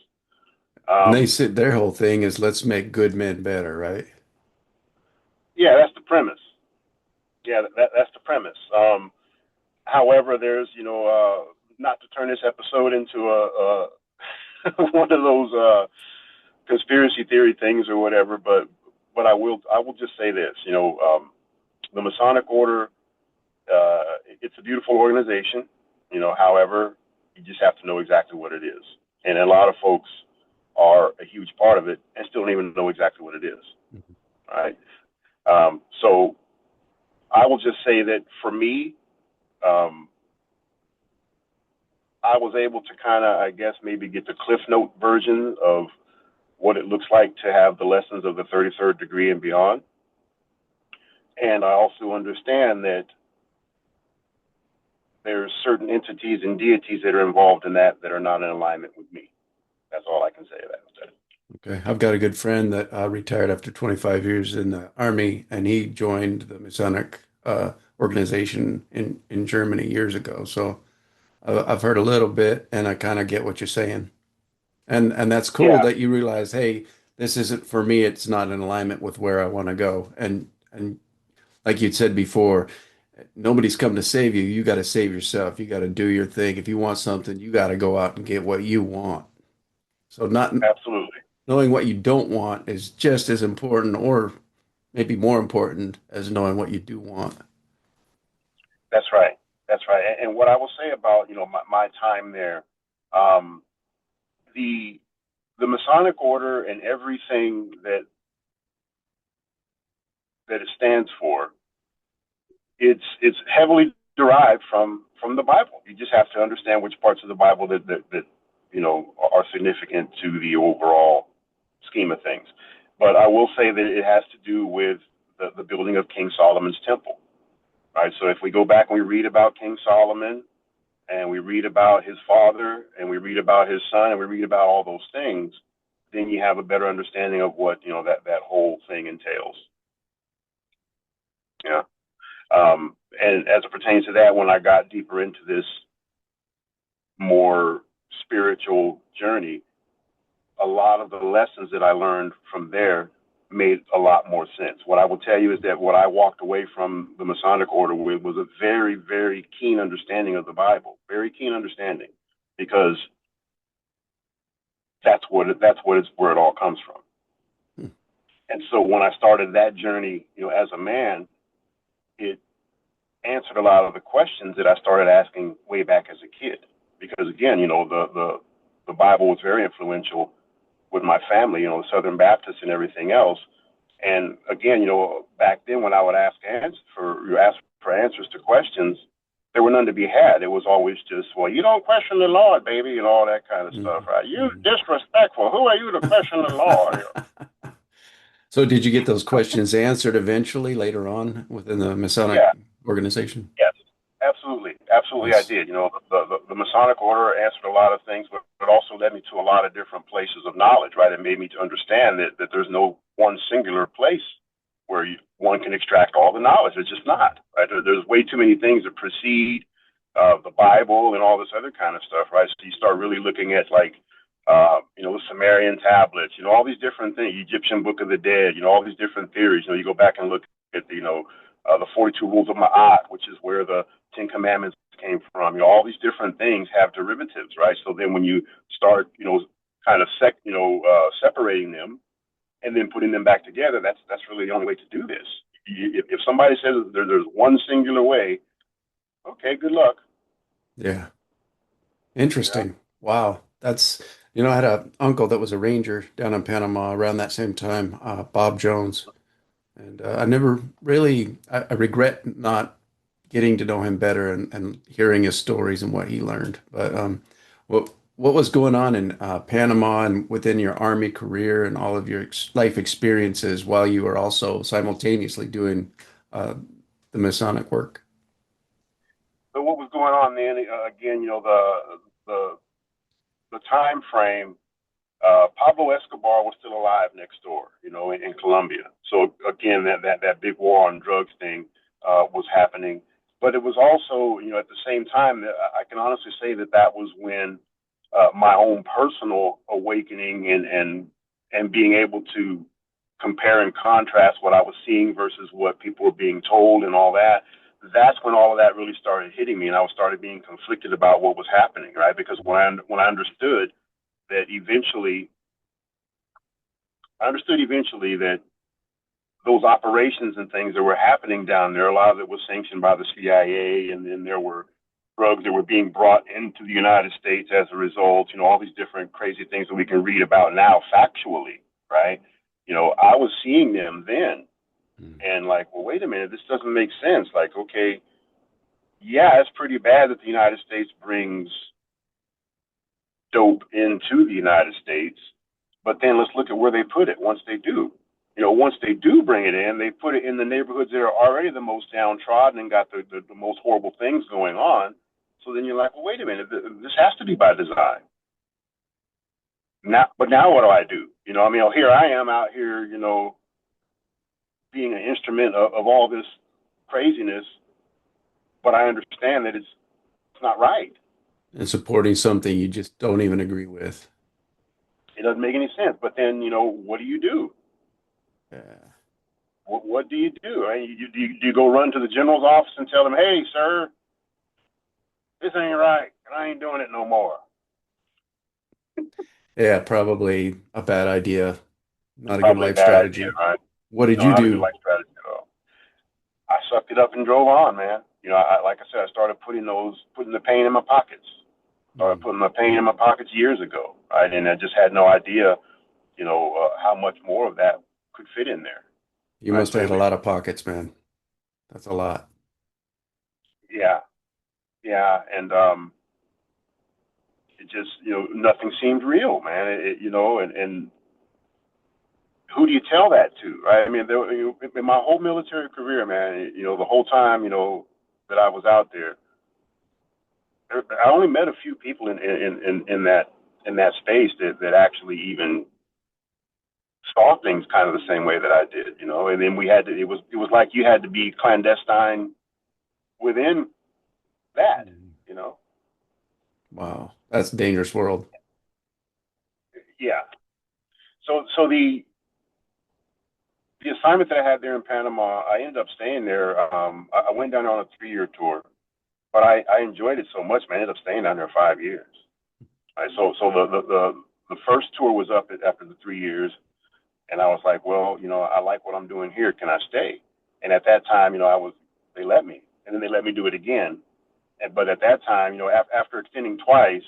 And they said their whole thing is let's make good men better, right? Yeah, that's the premise. Yeah, that's the premise. However, there's not to turn this episode into a one of those conspiracy theory things or whatever, but I will just say this. The Masonic Order, it's a beautiful organization. However, you just have to know exactly what it is, and a lot of folks are a huge part of it and still don't even know exactly what it is. Mhm. Right. So I will just say that for me, I was able to kind of, I guess, maybe get the Cliff Note version of what it looks like to have the lessons of the 33rd degree and beyond. And I also understand that there's certain entities and deities that are involved in that are not in alignment with me. That's all I can say about that. Okay. I've got a good friend that retired after 25 years in the Army, and he joined the Masonic organization in Germany years ago. So I've heard a little bit, and I kind of get what you're saying. And that's cool Yeah, that you realize, hey, this isn't for me. It's not in alignment with where I want to go. And like you'd said before, nobody's come to save you. You got to save yourself. You got to do your thing. If you want something, you got to go out and get what you want. So not absolutely. knowing what you don't want is just as important, or maybe more important, as knowing what you do want. That's right. That's right. And what I will say about my time there, um, the the Masonic Order and everything that it stands for, it's heavily derived from the Bible. You just have to understand which parts of the Bible that are significant to the overall scheme of things. But I will say that it has to do with the building of King Solomon's temple. Right. So if we go back and we read about King Solomon and we read about his father and we read about his son and we read about all those things, then you have a better understanding of what that whole thing entails. Yeah. And as it pertains to that, when I got deeper into this more spiritual journey, a lot of the lessons that I learned from there made a lot more sense. What I will tell you is that what I walked away from the Masonic Order with was a very, very keen understanding of the Bible, very keen understanding, because that's where it all comes from. Hmm. And so when I started that journey, as a man, it answered a lot of the questions that I started asking way back as a kid. Because again, the Bible was very influential with my family, the Southern Baptists and everything else. And again, back then when I would ask for answers to questions, there were none to be had. It was always just, well, you don't question the Lord, baby, and all that kind of stuff, right? You disrespectful. Who are you to question the Lord? So did you get those questions answered eventually later on within the Masonic Yeah, organization? yes, absolutely, absolutely, I Nice. did. The Masonic Order answered a lot of things, but also led me to a lot of different places of knowledge, right? It made me to understand that there's no one singular place where one can extract all the knowledge. It's just not, right? There's way too many things that precede the Bible and all this other kind of stuff, right? So you start really looking at like, the Sumerian tablets, all these different things, Egyptian Book of the Dead, all these different theories. You go back and look at the 42 Rules of Ma'at, which is where the Ten Commandments came from. All these different things have derivatives, right? So then when you start, kind of separating them and then putting them back together, that's really the only way to do this. If somebody says there's one singular way, okay, good luck. Yeah. Yeah. Interesting. Wow. I had an uncle that was a ranger down in Panama around that same time, Bob Jones. And I never really, I regret not getting to know him better and hearing his stories and what he learned. But what was going on in Panama and within your Army career and all of your life experiences while you were also simultaneously doing uh, the Masonic work? So what was going on then? Again, the the time frame. Pablo Escobar was still alive next door, in Colombia. So again, that big war on drugs thing was happening, but it was also, at the same time, I can honestly say that was when my own personal awakening and being able to compare and contrast what I was seeing versus what people were being told and all that. That's when all of that really started hitting me, and I started being conflicted about what was happening, right? Because when I understood that eventually I understood eventually that those operations and things that were happening down there, a lot of it was sanctioned by the CIA, and then there were drugs that were being brought into the United States as a result, all these different crazy things that we can read about now factually, right? I was seeing them then and like, well, wait a minute, this doesn't make sense. Like, okay, yeah, it's pretty bad that the United States brings dope into the United States, but then let's look at where they put it once they do. Once they do bring it in, they put it in the neighborhoods that are already the most downtrodden and got the most horrible things going on. So then you're like, well, wait a minute, this has to be by design. Now what do I do? Here I am out here, being an instrument of all this craziness, but I understand that it's not right. And supporting something you just don't even agree with. It doesn't make any sense. But then, what do you do? Yeah. What do you do? Do you go run to the general's office and tell them, hey, sir, this ain't right, and I ain't doing it no more? Yeah, probably a bad idea. Not a good Probably a life bad idea, strategy. right? What did No, you not a good do? life strategy at all. I sucked it up and drove on, man. Like I said, I started putting the pain in my pockets. Started Hmm. putting the pain in my pockets years ago, right? And I just had no idea, how much more of that could fit in there, You right? must have So had a lot of pockets, man. That's a lot. yeah, yeah, and it just, nothing seemed real, man. And who do you tell that to, right? I mean, in my whole military career, man, the whole time, that I was out there, I only met a few people in that space that actually even saw things kind of the same way that I did, And then we had to. It was like you had to be clandestine within that, Mhm. you know. Wow, that's a dangerous world. Yeah. So the assignment that I had there in Panama, I ended up staying there. I went down on a 3-year tour, but I enjoyed it so much, man. I ended up staying down there 5 years. Right, so the first tour was up after the 3 years, and I was like, well, I like what I'm doing here. Can I stay? And at that time, they let me, and then they let me do it again. But at that time, after extending twice,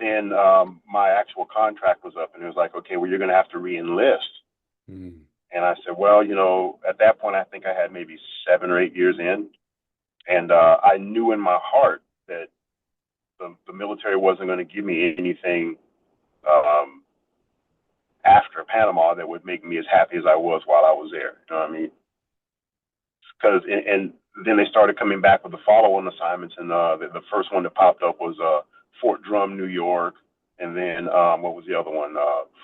then my actual contract was up, and it was like, okay, well, you're going to have to re-enlist. Mm. And I said, well, at that point, I think I had maybe 7 or 8 years in, and I knew in my heart that the military wasn't going to give me anything um, after Panama that would make me as happy as I was while I was there. You know what I mean? Because and then they started coming back with the follow-on assignments, and the first one that popped up was Fort Drum, New York, and then what was the other one?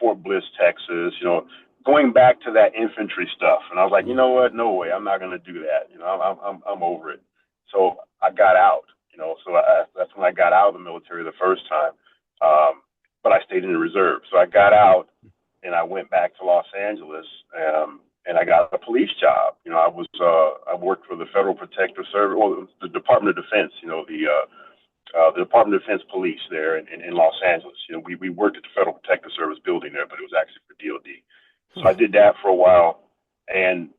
Fort Bliss, Texas. Going back to that infantry stuff, and I was like, you know what? No way, I'm not going to do that. I'm over it. So I got out. That's when I got out of the military the first time. But I stayed in the reserve. So I got out and I went back to Los Angeles, and I got a police job. I worked for the Federal Protective Service, well, the Department of Defense. The Department of Defense Police there in Los Angeles. We worked at the Federal Protective Service building there, but it was actually for DOD. So I did that for a while, and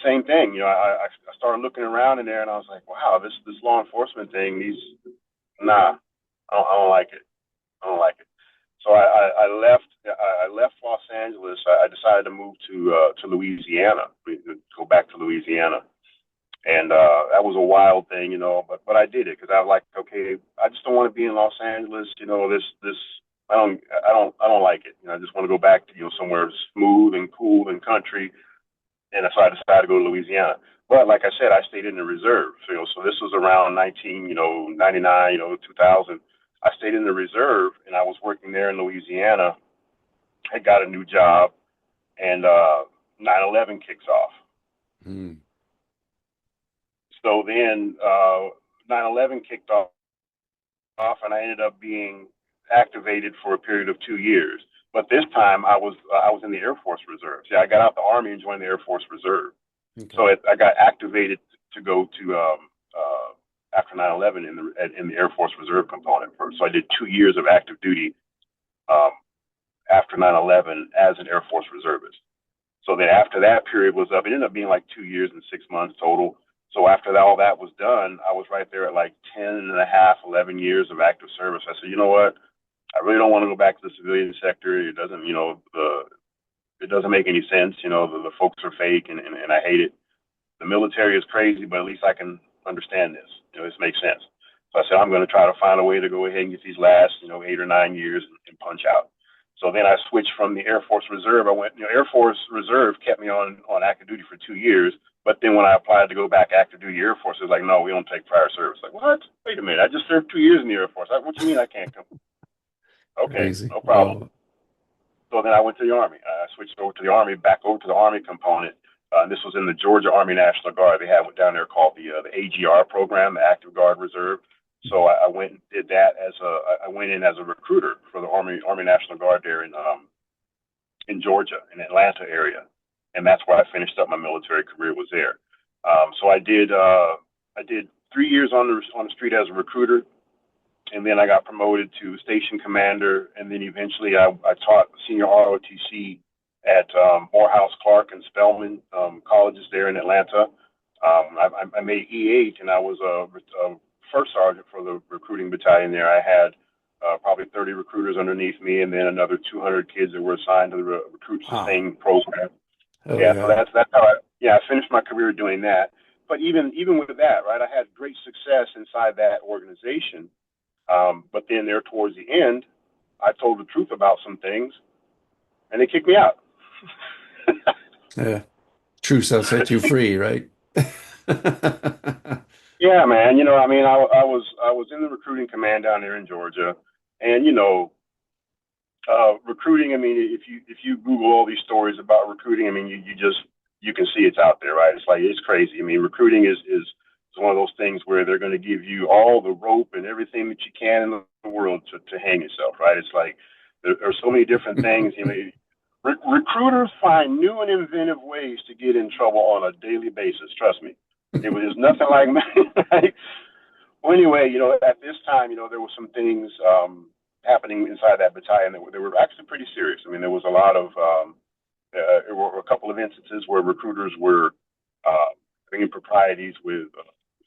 same thing. I started looking around in there, and I was like, wow, this law enforcement thing, nah, I don't like it. I don't like it. So I left. I left Los Angeles. I decided to move to Louisiana, go back to Louisiana, and that was a wild thing, But I did it because I was like, okay, I just don't want to be in Los Angeles. This I don't like it. I just want to go back to somewhere smooth and cool and country. And so I decided to go to Louisiana. But like I said, I stayed in the reserve. So this was around 1999, 2000. I stayed in the reserve, and I was working there in Louisiana. I got a new job, and 9/11 kicks off. Mm. So then 9/11 kicked off, and I ended up being activated for a period of 2 years. But this time I was in the Air Force Reserve. See, I got out the Army and joined the Air Force Reserve. Okay. So I got activated to go to after 9/11 in the Air Force Reserve component first. So I did 2 years of active duty after 9/11 as an Air Force reservist. So then after that period was up, it ended up being like 2 years and 6 months total. So after all that was done, I was right there at like 10 and a half, 11 years of active service. I said, you know what? I really don't want to go back to the civilian sector. It doesn't, it doesn't make any sense. The folks are fake, and I hate it. The military is crazy, but at least I can understand this. This makes sense. So I said, I'm going to try to find a way to go ahead and get these last, 8 or 9 years and punch out. So then I switched from the Air Force Reserve. I went, Air Force Reserve kept me on active duty for 2 years. But then when I applied to go back active duty Air Force, it was like, no, we don't take prior service. Like, what? Wait a minute. I just served 2 years in the Air Force. What do you mean I can't come? Okay, Crazy. no problem. Wow. So then I went to the Army. I switched over to the Army, back over to the Army component. This was in the Georgia Army National Guard. They had one down there called the AGR program, the Active Guard Reserve. So I went and did that I went in as a recruiter for the Army National Guard there in Georgia, in Atlanta area, and that's where I finished up my military career, was there. So I did 3 years on the street as a recruiter, and then I got promoted to station commander, and then eventually I taught senior ROTC at Morehouse, Clark, and Spelman colleges there in Atlanta. I made E8, and I was a first sergeant for the recruiting battalion there. I had probably 30 recruiters underneath me, and then another 200 kids that were assigned to the recruit sustain program. Oh, Yeah, so that's how I finished my career doing that. But even with that, right, I had great success inside that organization. But then there towards the end, I told the truth about some things, and they kicked me out. Yeah. Truth shall set you free, right? Yeah, man. I was in the recruiting command down there in Georgia, and recruiting. I mean, if you Google all these stories about recruiting, I mean, you can see it's out there, right? It's crazy. I mean, recruiting is one of those things where they're going to give you all the rope and everything that you can in the world to hang yourself, right? It's like there are so many different things. Recruiters find new and inventive ways to get in trouble on a daily basis. Trust me, it was nothing like right? Well, anyway, at this time, there were some things happening inside that battalion that were actually pretty serious. I mean, there was a lot of there were a couple of instances where recruiters were having improprieties with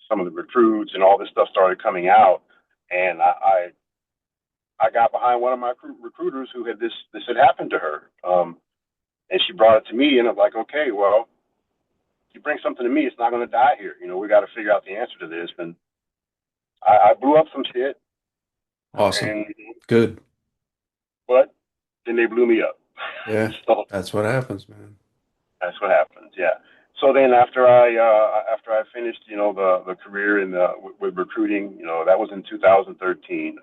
some of the recruits, and all this stuff started coming out. And I got behind one of my recruiters who had this had happened to her, and she brought it to me, and I'm like, okay, well, you bring something to me, it's not going to die here. We got to figure out the answer to this. And I blew up some shit. Awesome. And, Good. but then they blew me up. Yeah. So That's what happens, man. that's what happens. Yeah. So then after I finished, the career in with recruiting, that was in 2013.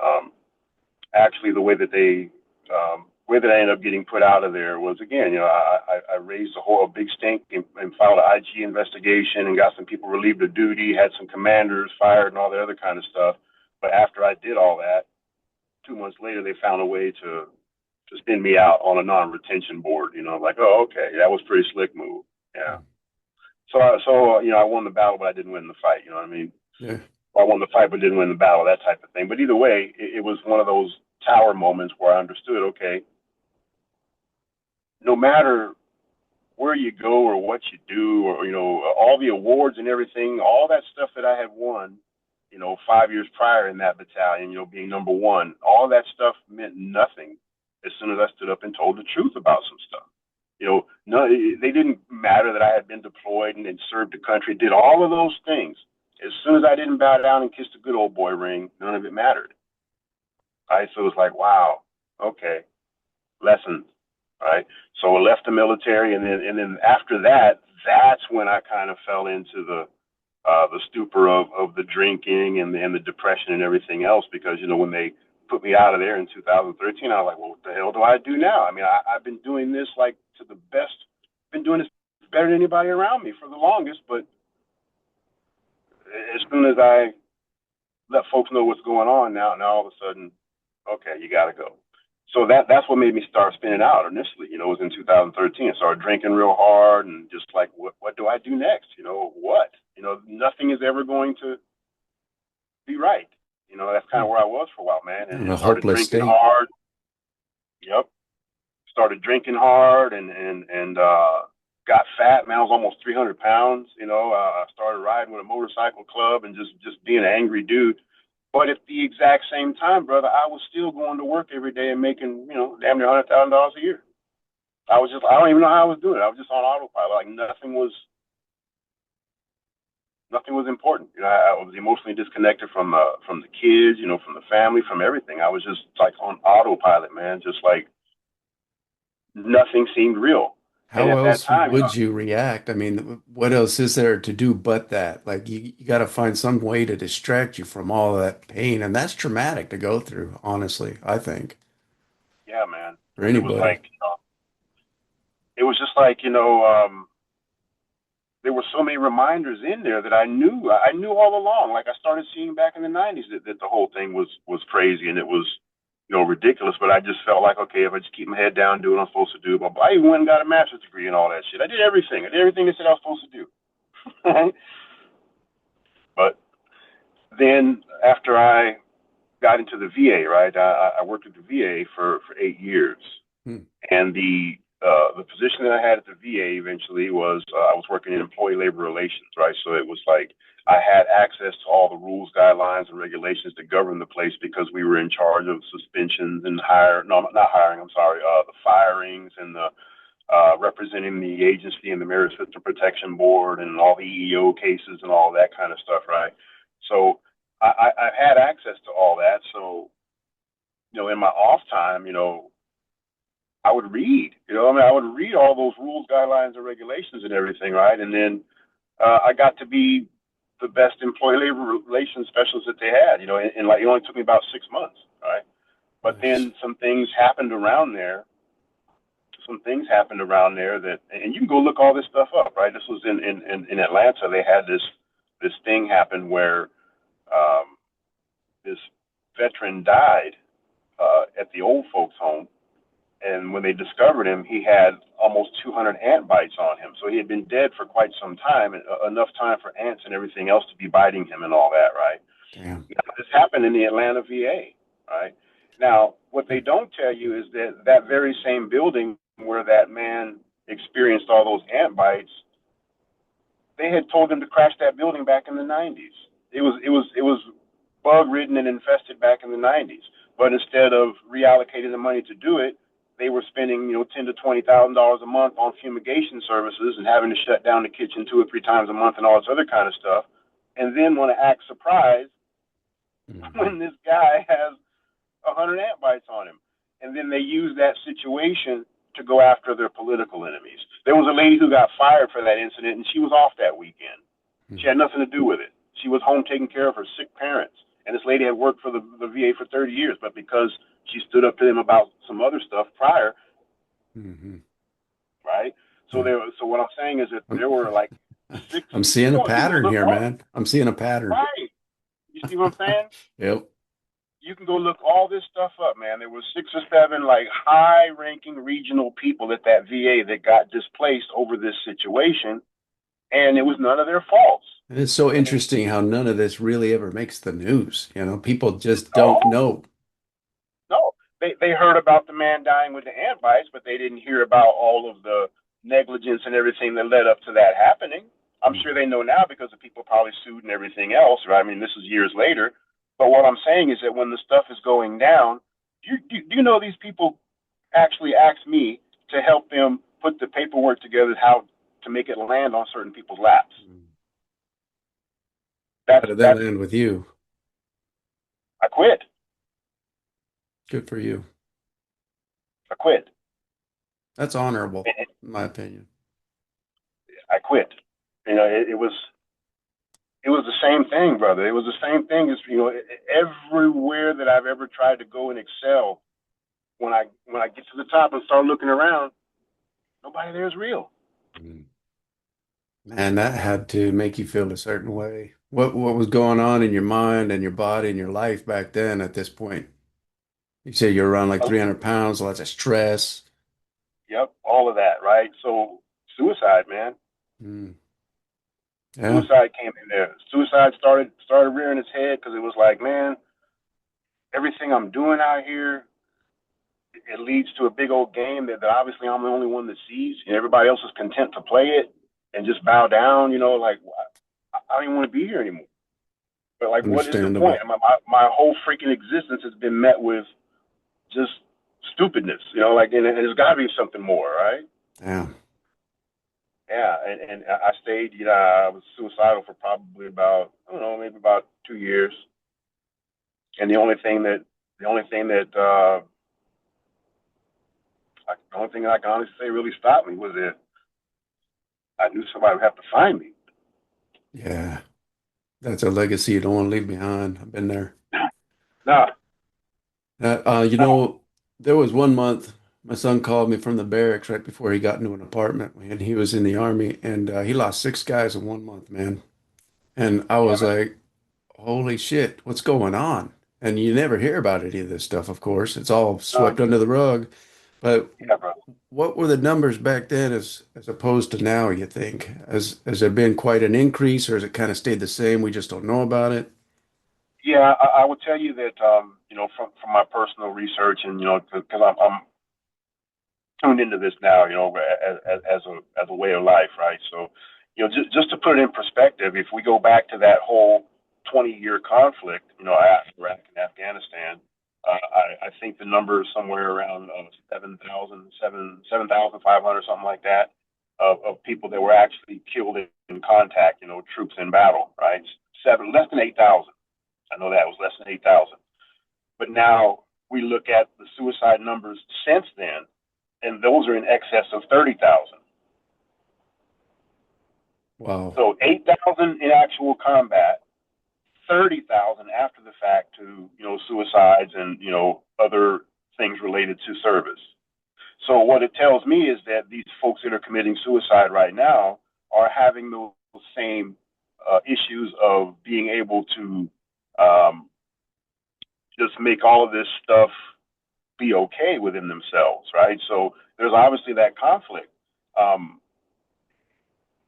Actually, the way that I ended up getting put out of there was, again, I raised a big stink and filed an IG investigation and got some people relieved of duty, had some commanders fired and all that other kind of stuff. But after I did all that, 2 months later, they found a way to spin me out on a non-retention board. Like, oh, okay, that was a pretty slick move. Yeah. So I won the battle, but I didn't win the fight. You know what I mean? Yeah. I won the fight, but didn't win the battle, that type of thing. But either way, it was one of those tower moments where I understood, okay, no matter where you go or what you do, or, all the awards and everything, all that stuff that I had won, 5 years prior in that battalion, being number one, all that stuff meant nothing as soon as I stood up and told the truth about some stuff. No, they didn't matter that I had been deployed and served the country, did all of those things. As soon as I didn't bow down and kiss the good old boy ring, none of it mattered. All right, so it was like, wow, okay, lessons. All right, so I left the military, and then after that, that's when I kind of fell into the stupor of the drinking and the depression and everything else, because when they put me out of there in 2013, I was like, well, what the hell do I do now? I mean, I've been doing this like to the best, been doing this better than anybody around me for the longest, but as soon as I let folks know what's going on, now all of a sudden, okay, you got to go. So that's what made me start spinning out initially. It was in 2013. I started drinking real hard and just like, what do I do next? What? Nothing is ever going to be right. That's kind of where I was for a while, man. In And a started hopeless drinking state. hard. Yep. Started drinking hard and got fat, man. I was almost 300 pounds. I started riding with a motorcycle club and just being an angry dude. But at the exact same time, brother, I was still going to work every day and making, damn near $100,000 a year. I don't even know how I was doing it. I was just on autopilot. Like nothing was important. I was emotionally disconnected from the kids, from the family, from everything. I was just like on autopilot, man. Just like nothing seemed real. And How at that else time, would you react? I mean, what else is there to do but that? Like you got to find some way to distract you from all that pain, and that's traumatic to go through, honestly, I think, yeah, man. for And it was anybody. like, it was just like, there were so many reminders in there that I knew all along. Like I started seeing back in the 90s that the whole thing was crazy and it was, ridiculous. But I just felt like, okay, if I just keep my head down, do what I'm supposed to do. But I even went and got a master's degree and all that shit. I did everything. I did everything they said I was supposed to do. But then after I got into the VA, right, I worked at the VA for 8 years. Hmm. And the position that I had at the VA eventually was I was working in employee labor relations, right? So it was like I had access to all the rules, guidelines, and regulations that govern the place because we were in charge of suspensions and the firings and the representing the agency and the Merit System Protection Board and all the EEO cases and all that kind of stuff, right? So I had access to all that. So, in my off time, I would read, I would read all those rules, guidelines, and regulations and everything, right? And then I got to be the best employee labor relations specialist that they had, and like it only took me about 6 months, right? But Nice. then some things happened around there. That, and you can go look all this stuff up, right? This was in Atlanta. They had this thing happen where this veteran died at the old folks' home. And when they discovered him, he had almost 200 ant bites on him. So he had been dead for quite some time, enough time for ants and everything else to be biting him and all that, right? Damn. Now, this happened in the Atlanta VA, right? Now, what they don't tell you is that very same building where that man experienced all those ant bites, they had told him to crash that building back in the 90s. It was bug ridden and infested back in the 90s. But instead of reallocating the money to do it, they were spending, $10,000 to $20,000 a month on fumigation services and having to shut down the kitchen 2 or 3 times a month and all this other kind of stuff. And then want to act surprised when this guy has 100 ant bites on him. And then they use that situation to go after their political enemies. There was a lady who got fired for that incident, and she was off that weekend. She had nothing to do with it. She was home taking care of her sick parents. And this lady had worked for the VA for 30 years, but because she stood up to them about some other stuff prior, right? So so what I'm saying is that there were like six. I'm seeing a pattern here, man. I'm seeing a pattern. Right. You see what I'm saying? Yep. You can go look all this stuff up, man. There was 6 or 7 like high-ranking regional people at that VA that got displaced over this situation, and it was none of their faults. And it's so interesting how none of this really ever makes the news. You know, people just don't know. No, they heard about the man dying with the ant bites, but they didn't hear about all of the negligence and everything that led up to that happening. I'm sure they know now because the people probably sued and everything else, right? I mean, this is years later. But what I'm saying is that when the stuff is going down, do you know these people actually asked me to help them put the paperwork together how to make it land on certain people's laps. How did that land with you? I quit. Good for you. I quit. That's honorable, in my opinion. I quit. You know, it was the same thing, brother. It was the same thing as, you know, everywhere that I've ever tried to go and excel, when I get to the top and start looking around, nobody there is real. Man, that had to make you feel a certain way. What was going on in your mind and your body and your life back then at this point? You say you're around like 300 pounds, lots of stress. Yep, all of that, right? So suicide, man. Yeah. Suicide came in there. Suicide started rearing its head because it was like, man, everything I'm doing out here, it leads to a big old game that obviously I'm the only one that sees, and everybody else is content to play it and just bow down. You know, like I don't even want to be here anymore. But like, what is the point? My whole freaking existence has been met with just stupidness. You know, like, and there's got to be something more, right? Yeah. Yeah, and I stayed. You know, I was suicidal for probably about, I don't know, maybe about 2 years. And the only thing that I can honestly say really stopped me was that I knew somebody would have to find me. Yeah, that's a legacy you don't want to leave behind. I've been there. Nah. You know, there was one month my son called me from the barracks right before he got into an apartment, and he was in the army, and he lost 6 guys in one month, man. And I was like, holy shit, what's going on? And you never hear about any of this stuff, of course. It's all swept under the rug. But what were the numbers back then as opposed to now, you think? Has there been quite an increase, or has it kind of stayed the same? We just don't know about it? Yeah, I would tell you that, you know, from my personal research, and you know, because I'm tuned into this now, you know, as a way of life, right? So, you know, just to put it in perspective, if we go back to that whole 20-year conflict, you know, after Iraq and Afghanistan, I think the number is somewhere around 7,500, something like that, of people that were actually killed in contact, you know, troops in battle, right? Less than 8,000. I know that was less than 8,000. But now we look at the suicide numbers since then, and those are in excess of 30,000. Wow. So 8,000 in actual combat, 30,000 after the fact to, you know, suicides and, you know, other things related to service. So what it tells me is that these folks that are committing suicide right now are having those same issues of being able to just make all of this stuff be okay within themselves, right? So there's obviously that conflict.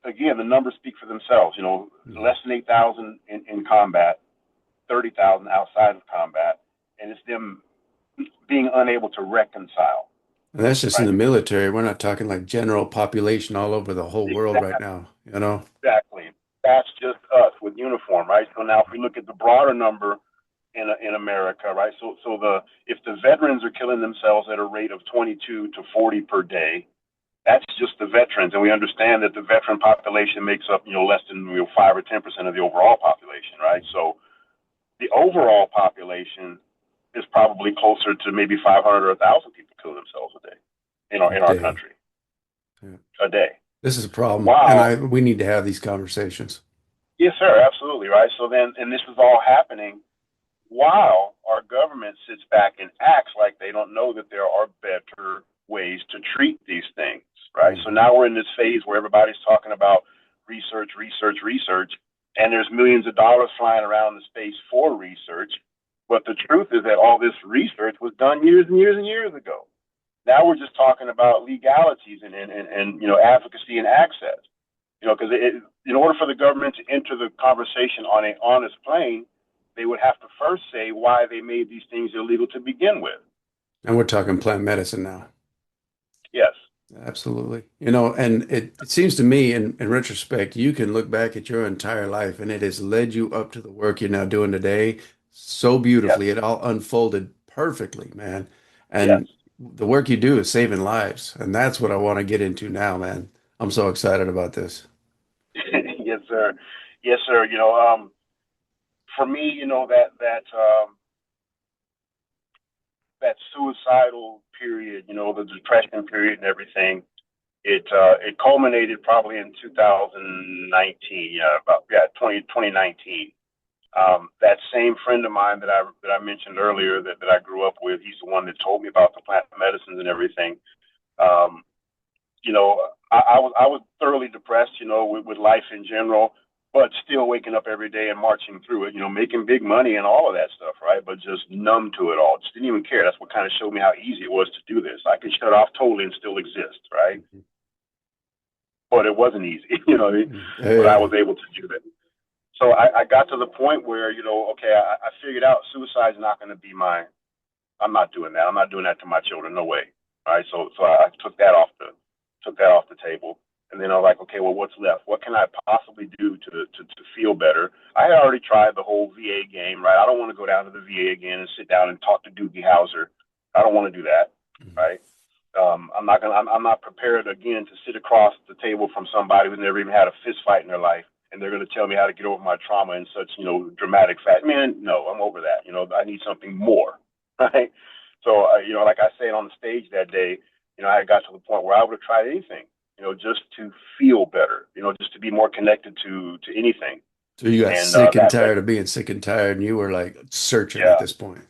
Again, the numbers speak for themselves. You know, less than 8,000 in combat, 30,000 outside of combat, and it's them being unable to reconcile. And that's just in the military. We're not talking like general population all over the whole world right now, you know? Exactly. That's just us with uniform, right? So now if we look at the broader number in America, right? So if the veterans are killing themselves at a rate of 22 to 40 per day, that's just the veterans, and we understand that the veteran population makes up, you know, less than 5 or 10% of the overall population, right? So the overall population is probably closer to maybe 500 or 1,000 people kill themselves a day. in A our day. country Yeah. a day. This is a problem, and Wow. we need to have these conversations. Yes, sir. Absolutely. Right. So then, and this is all happening while our government sits back and acts like they don't know that there are better ways to treat these things. Right. So Mm-hmm. now we're in this phase where everybody's talking about research, research, research, and there's millions of dollars flying around the space for research. But the truth is that all this research was done years and years and years ago. Now we're just talking about legalities and advocacy and access. Because in order for the government to enter the conversation on an honest plane, they would have to first say why they made these things illegal to begin with. And we're talking plant medicine now. Yes. Absolutely. And it seems to me in retrospect, you can look back at your entire life and it has led you up to the work you're now doing today so Yes. beautifully. It all unfolded perfectly, man. Yes. And the work you do is saving lives. And that's what I want to get into now, man. I'm so excited about this. Yes, sir. Yes, sir. For me, that suicidal period, the depression period and everything, it culminated probably in 2019. Yeah, about 2019. That same friend of mine that I mentioned earlier that I grew up with, he's the one that told me about the plant medicines and everything. Um, I was thoroughly depressed, with life in general, but still waking up every day and marching through it, making big money and all of that stuff, right? But just numb to it all. Just didn't even care. That's what kind of showed me how easy it was to do this. I could shut off totally and still exist, right? But it wasn't easy, but I Yeah. was able to do that. So I got to the point where, okay, I figured out suicide's not going to be mine. I'm not doing that. I'm not doing that to my children. No way. All right. So I took that off the table. And then I was like, okay, well, what's left? What can I possibly do to feel better? I had already tried the whole VA game, right? I don't want to go down to the VA again and sit down and talk to Doogie Howser. I don't want to do that, right? I'm not prepared again to sit across the table from somebody who's never even had a fist fight in their life, and they're going to tell me how to get over my trauma in such, dramatic fashion. Man, no, I'm over that. I need something more, right? So, like I said on the stage that day, I got to the point where I would have tried anything, just to feel better, just to be more connected to anything. So you got And sick and that, tired of being sick and tired, and you were like searching at yeah, this point.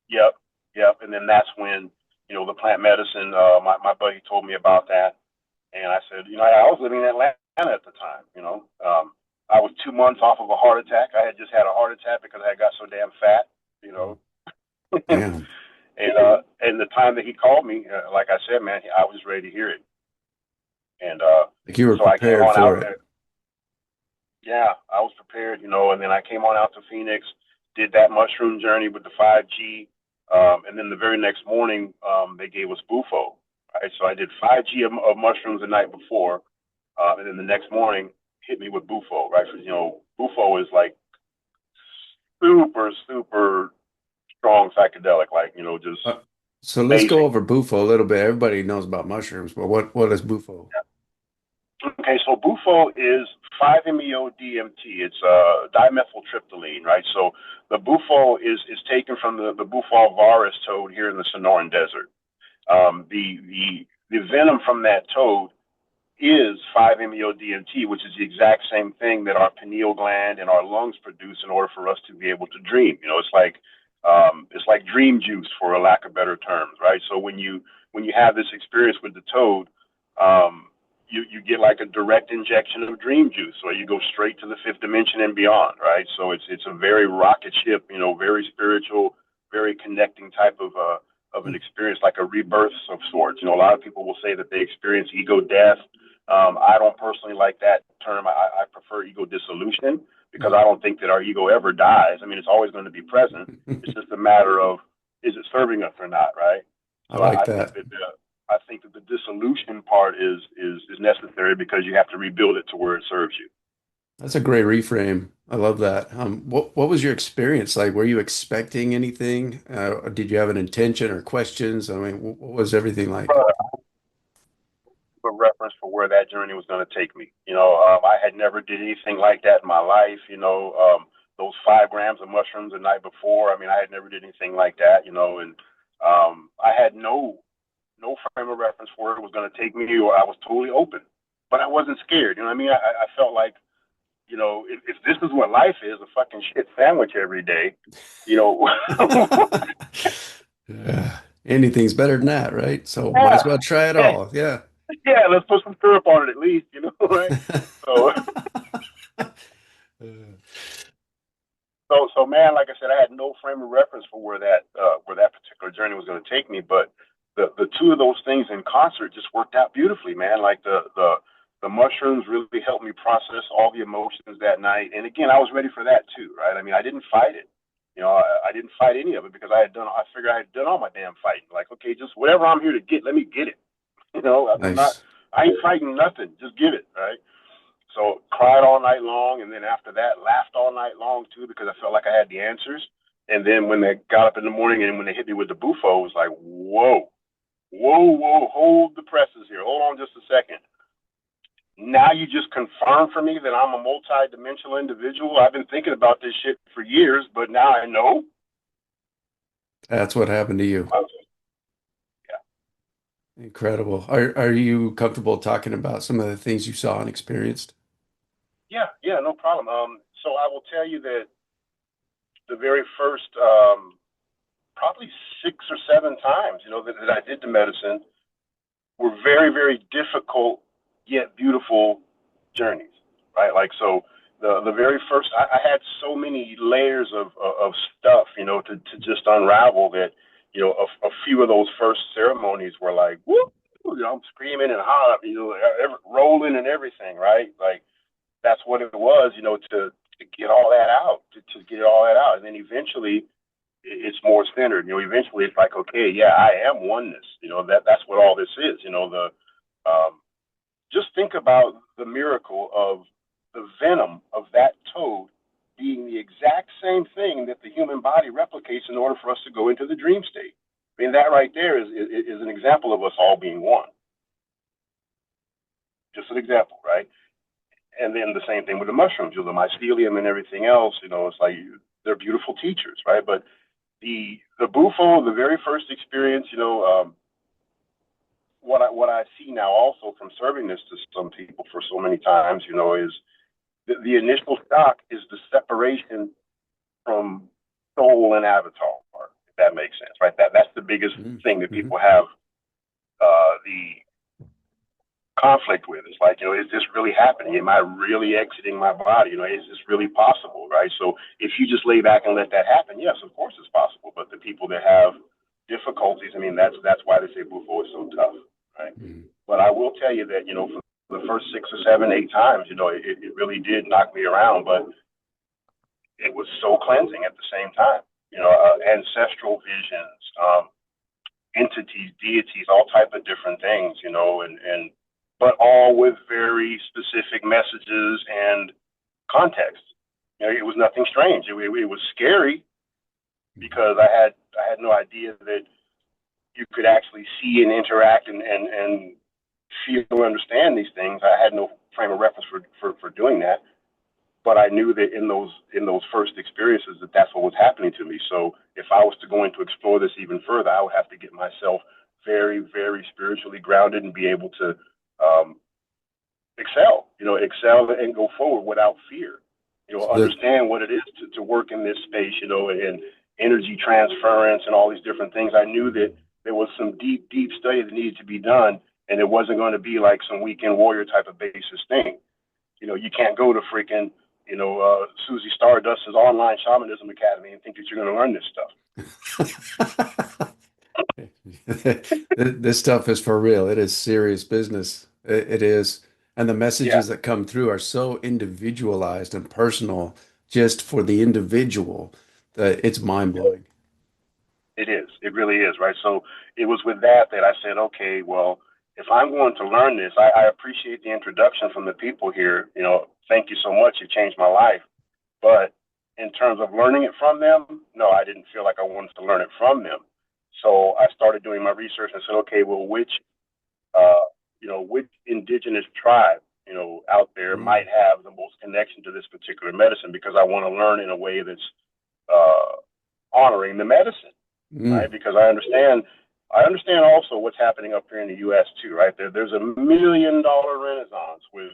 yep, yep. And then that's when, the plant medicine, my buddy told me about that. And I said, I was living in Atlanta at the time, I was 2 months off of a heart attack. I had just had a heart attack because I got so damn fat, you know. Damn. And the time that he called me, like I said, man, I was ready to hear it. And Like you were so I came prepared on for out it. there. Yeah, I was prepared, and then I came on out to Phoenix, did that mushroom journey with the 5G. And then the very next morning, they gave us Bufo. Right? So I did 5G of mushrooms the night before. And then the next morning, hit me with Bufo, right? So, Bufo is like super, super strong psychedelic, like, just Uh, so let's go amazing. over Bufo a little bit. Everybody knows about mushrooms, but what is Bufo? Okay, so Bufo is 5-MeO-DMT. It's dimethyltryptamine, right? So the Bufo is taken from the Bufal varus toad here in the Sonoran Desert. The venom from that toad is 5-MeO-DMT, which is the exact same thing that our pineal gland and our lungs produce in order for us to be able to dream. It's like dream juice, for a lack of better terms, right? So when you have this experience with the toad, you get like a direct injection of dream juice, or you go straight to the fifth dimension and beyond, right? So it's a very rocket ship, very spiritual, very connecting type of an experience, like a rebirth of sorts. A lot of people will say that they experience ego death. I don't personally like that term. I prefer ego dissolution, because I don't think that our ego ever dies. I mean, it's always going to be present. It's just a matter of, is it serving us or not, right? I So like I think that. that the dissolution part is necessary, because you have to rebuild it to where it serves you. That's a great reframe. I love that. What was your experience like? Were you expecting anything? Or did you have an intention or questions? I mean, what was everything like? A reference for where that journey was going to take me. I had never did anything like that in my life. Those 5 grams of mushrooms the night before. I mean, I had never did anything like that. And I had no no frame of reference for where it was going to take me, or I was totally open. But I wasn't scared. You know what I mean? I felt like, you know, if this is what life is, a fucking shit sandwich every day, you know. Yeah. Anything's better than that, right? So might as Yeah, well try it all. Yeah. yeah, let's put some syrup on it at least, you know, right? So, so man, like I said, I had no frame of reference for where that particular journey was going to take me, but the two of those things in concert just worked out beautifully, man. Like the mushrooms really helped me process all the emotions that night, and again, I was ready for that too, right? I mean, I didn't fight it. You know, I didn't fight any of it because I figured I had done all my damn fighting. Like, okay, just whatever I'm here to get, let me get it. You know, Nice. I ain't fighting nothing. Just give it, right? So cried all night long, and then after that, laughed all night long too because I felt like I had the answers. And then when they got up in the morning and when they hit me with the bufo, it was like, whoa, whoa, hold the presses here. Hold on just a second. Now you just confirmed for me that I'm a multi-dimensional individual. I've been thinking about this shit for years, but now I know. That's what happened to you. Yeah, Incredible. Are you comfortable talking about some of the things you saw and experienced? yeah, no problem. So I will tell you that the very first probably 6 or 7 times, you know, that I did the medicine were very, very difficult yet beautiful journeys, right? Like so, the very first, I had so many layers of stuff, you know, to just unravel that, you know, a few of those first ceremonies were like, whoop, you know, I'm screaming and hollering, you know, rolling and everything, right? Like that's what it was, you know, to get all that out, to get all that out, and then eventually it's more centered. You know, eventually it's like, okay, yeah, I am oneness. You know, that's what all this is. You know, just think about the miracle of the venom of that toad being the exact same thing that the human body replicates in order for us to go into the dream state. I mean, that right there is an example of us all being one. Just an example, right? And then the same thing with the mushrooms, you know, the mycelium and everything else. You know, it's like they're beautiful teachers, right? But the bufo, the very first experience, you know, what I see now also from serving this to some people for so many times, you know, is the initial shock is the separation from soul and avatar, if that makes sense, right? That's the biggest thing that Mm-hmm. people have the conflict with. It's like, you know, is this really happening? Am I really exiting my body? You know, is this really possible, right? So if you just lay back and let that happen, yes, of course it's possible. But the people that have difficulties, I mean, that's why they say Bufo is so tough, right? Mm-hmm. But I will tell you that, you know, for the first 6 or 7, 8 times, you know, it really did knock me around, but it was so cleansing at the same time. You know, ancestral visions, entities, deities, all type of different things, you know, and but all with very specific messages and context. You know, it was nothing strange. It was scary because I had no idea that you could actually see and interact and feel and understand these things. I had no frame of reference for doing that, but I knew that in those first experiences that that's what was happening to me. So if I was to go in to explore this even further, I would have to get myself very, very spiritually grounded and be able to um, excel and go forward without fear. You know, So that understand what it is to work in this space, you know, and energy transference and all these different things. I knew that there was some deep, deep study that needed to be done, and it wasn't going to be like some weekend warrior type of basis thing. You know, you can't go to freaking, you know, Susie Stardust's online shamanism academy and think that you're going to learn this stuff. this stuff is for real. It is serious business. It is. And the Yeah, messages that come through are so individualized and personal just for the individual that it's mind-blowing. it is. It really is, right? So it was with that that I said, okay, well, if I'm going to learn this, I appreciate the introduction from the people here. You know, thank you so much. You changed my life. But in terms of learning it from them, no, I didn't feel like I wanted to learn it from them. So I started doing my research and said, okay, well, uh, which indigenous tribe, you know, out there Mm, might have the most connection to this particular medicine because I want to learn in a way that's uh, honoring the medicine, right? mm, Because I understand I understand also what's happening up here in the U.S. too, right? There's $1 million renaissance with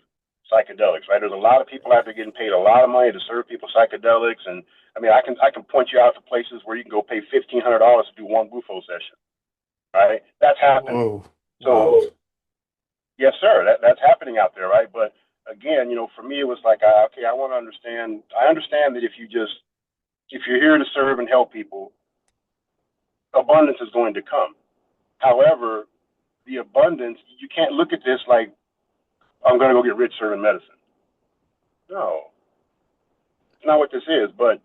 psychedelics, right? There's a lot of people out there getting paid a lot of money to serve people psychedelics, and I mean, I can point you out to places where you can go pay $1,500 to do one bufo session, right? That's happening. Whoa. So, Wow. yes, sir, that's happening out there, right? But again, for me, it was like, okay, I want to understand. I understand that if you're here to serve and help people, abundance is going to come. However, the abundance, you can't look at this like, I'm going to go get rich serving medicine. No, it's not what this is, but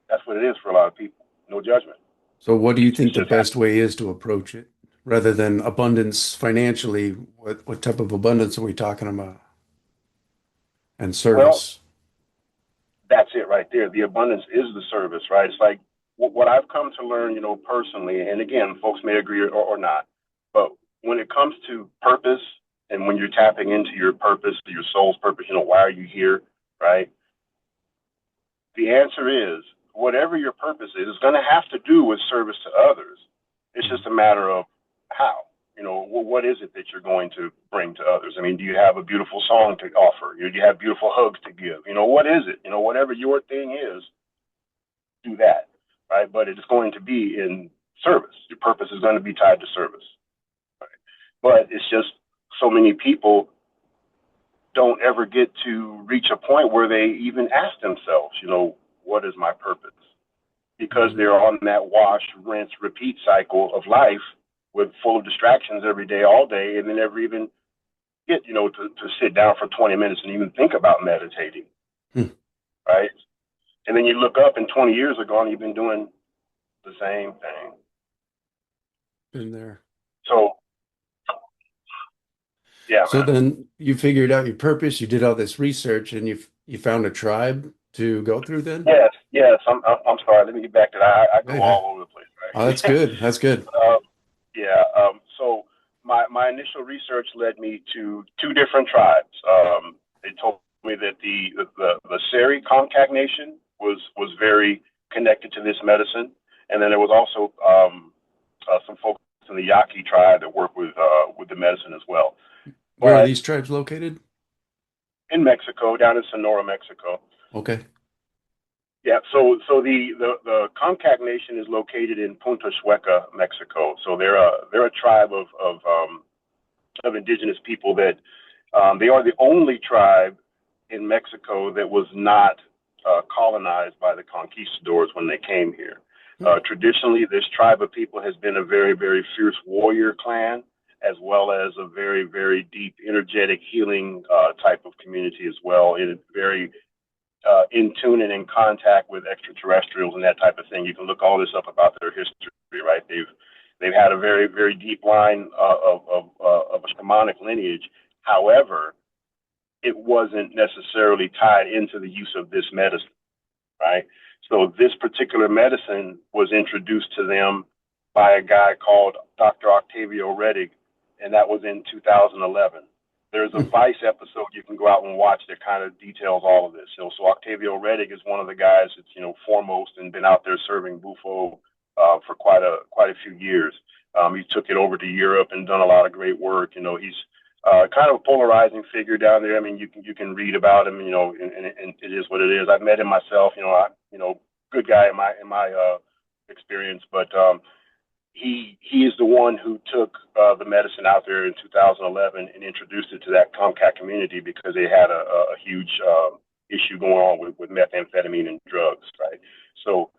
that's what it is for a lot of people. No judgment. So what do you think It's the just best way is to approach it? Rather than abundance financially, what type of abundance are we talking about? And well, service. that's it right there. The abundance is the service, right? It's like what I've come to learn, personally, and again, folks may agree or not, but when it comes to purpose and when you're tapping into your purpose, your soul's purpose, why are you here, right? The answer is whatever your purpose is going to have to do with service to others. It's just a matter of how. What is it that you're going to bring to others? I mean, do you have a beautiful song to offer? Do you have beautiful hugs to give? What is it? Whatever your thing is, do that, right? But it's going to be in service. Your purpose is going to be tied to service, right? But it's just so many people don't ever get to reach a point where they even ask themselves, what is my purpose? Because they're on that wash, rinse, repeat cycle of life with full of distractions every day, all day, and they never even get, to sit down for 20 minutes and even think about meditating, right? And then you look up and 20 years ago and you've been doing the same thing. Been there. So, yeah, So man. then you figured out your purpose, you did all this research, and you found a tribe to go through then? Yes. I'm sorry. Let me get back to that. I go Yeah. all over the place, Oh, that's right? good. That's good. Yeah. So my initial research led me to two different tribes. They told me that the Seri Comcac Nation was very connected to this medicine, and then there was also some folks in the Yaqui tribe that work with the medicine as well. Where are But these tribes located? in Mexico, down in Sonora, Mexico. Okay. Yeah, so the Comcac Nation is located in Punta Sueca, Mexico. So they're a tribe of indigenous people that they are the only tribe in Mexico that was not colonized by the conquistadors when they came here. Traditionally, this tribe of people has been a very, very fierce warrior clan, as well as a very, very deep, energetic, healing type of community as well. In very in tune and in contact with extraterrestrials and that type of thing. You can look all this up about their history, right? They've had a very, very deep line of a shamanic lineage. However, it wasn't necessarily tied into the use of this medicine, right? So this particular medicine was introduced to them by a guy called Dr. Octavio Redig, and that was in 2011. There's a Vice episode you can go out and watch that kind of details all of this. So Octavio Redig is one of the guys that's foremost and been out there serving bufo for quite a few years. He took it over to Europe and done a lot of great work. He's kind of a polarizing figure down there. I mean, you can read about him, and it is what it is. I've met him myself. Good guy in my experience, but he is the one who took the medicine out there in 2011 and introduced it to that Comcat community because they had a huge issue going on with methamphetamine and drugs, right? So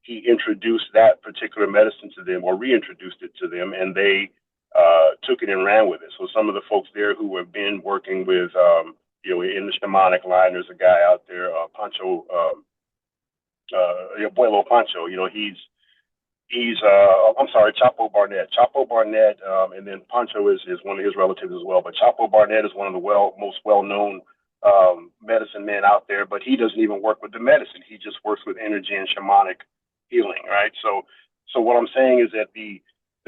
he introduced that particular medicine to them, or reintroduced it to them, and they took it and ran with it. So some of the folks there who have been working with, in the shamanic line, there's a guy out there, Pancho, Abuelo Pancho. He's I'm sorry, Chapo Barnett. Chapo Barnett, and then Pancho is one of his relatives as well. But Chapo Barnett is one of the most well-known medicine men out there. But he doesn't even work with the medicine. He just works with energy and shamanic healing, right? So what I'm saying is that the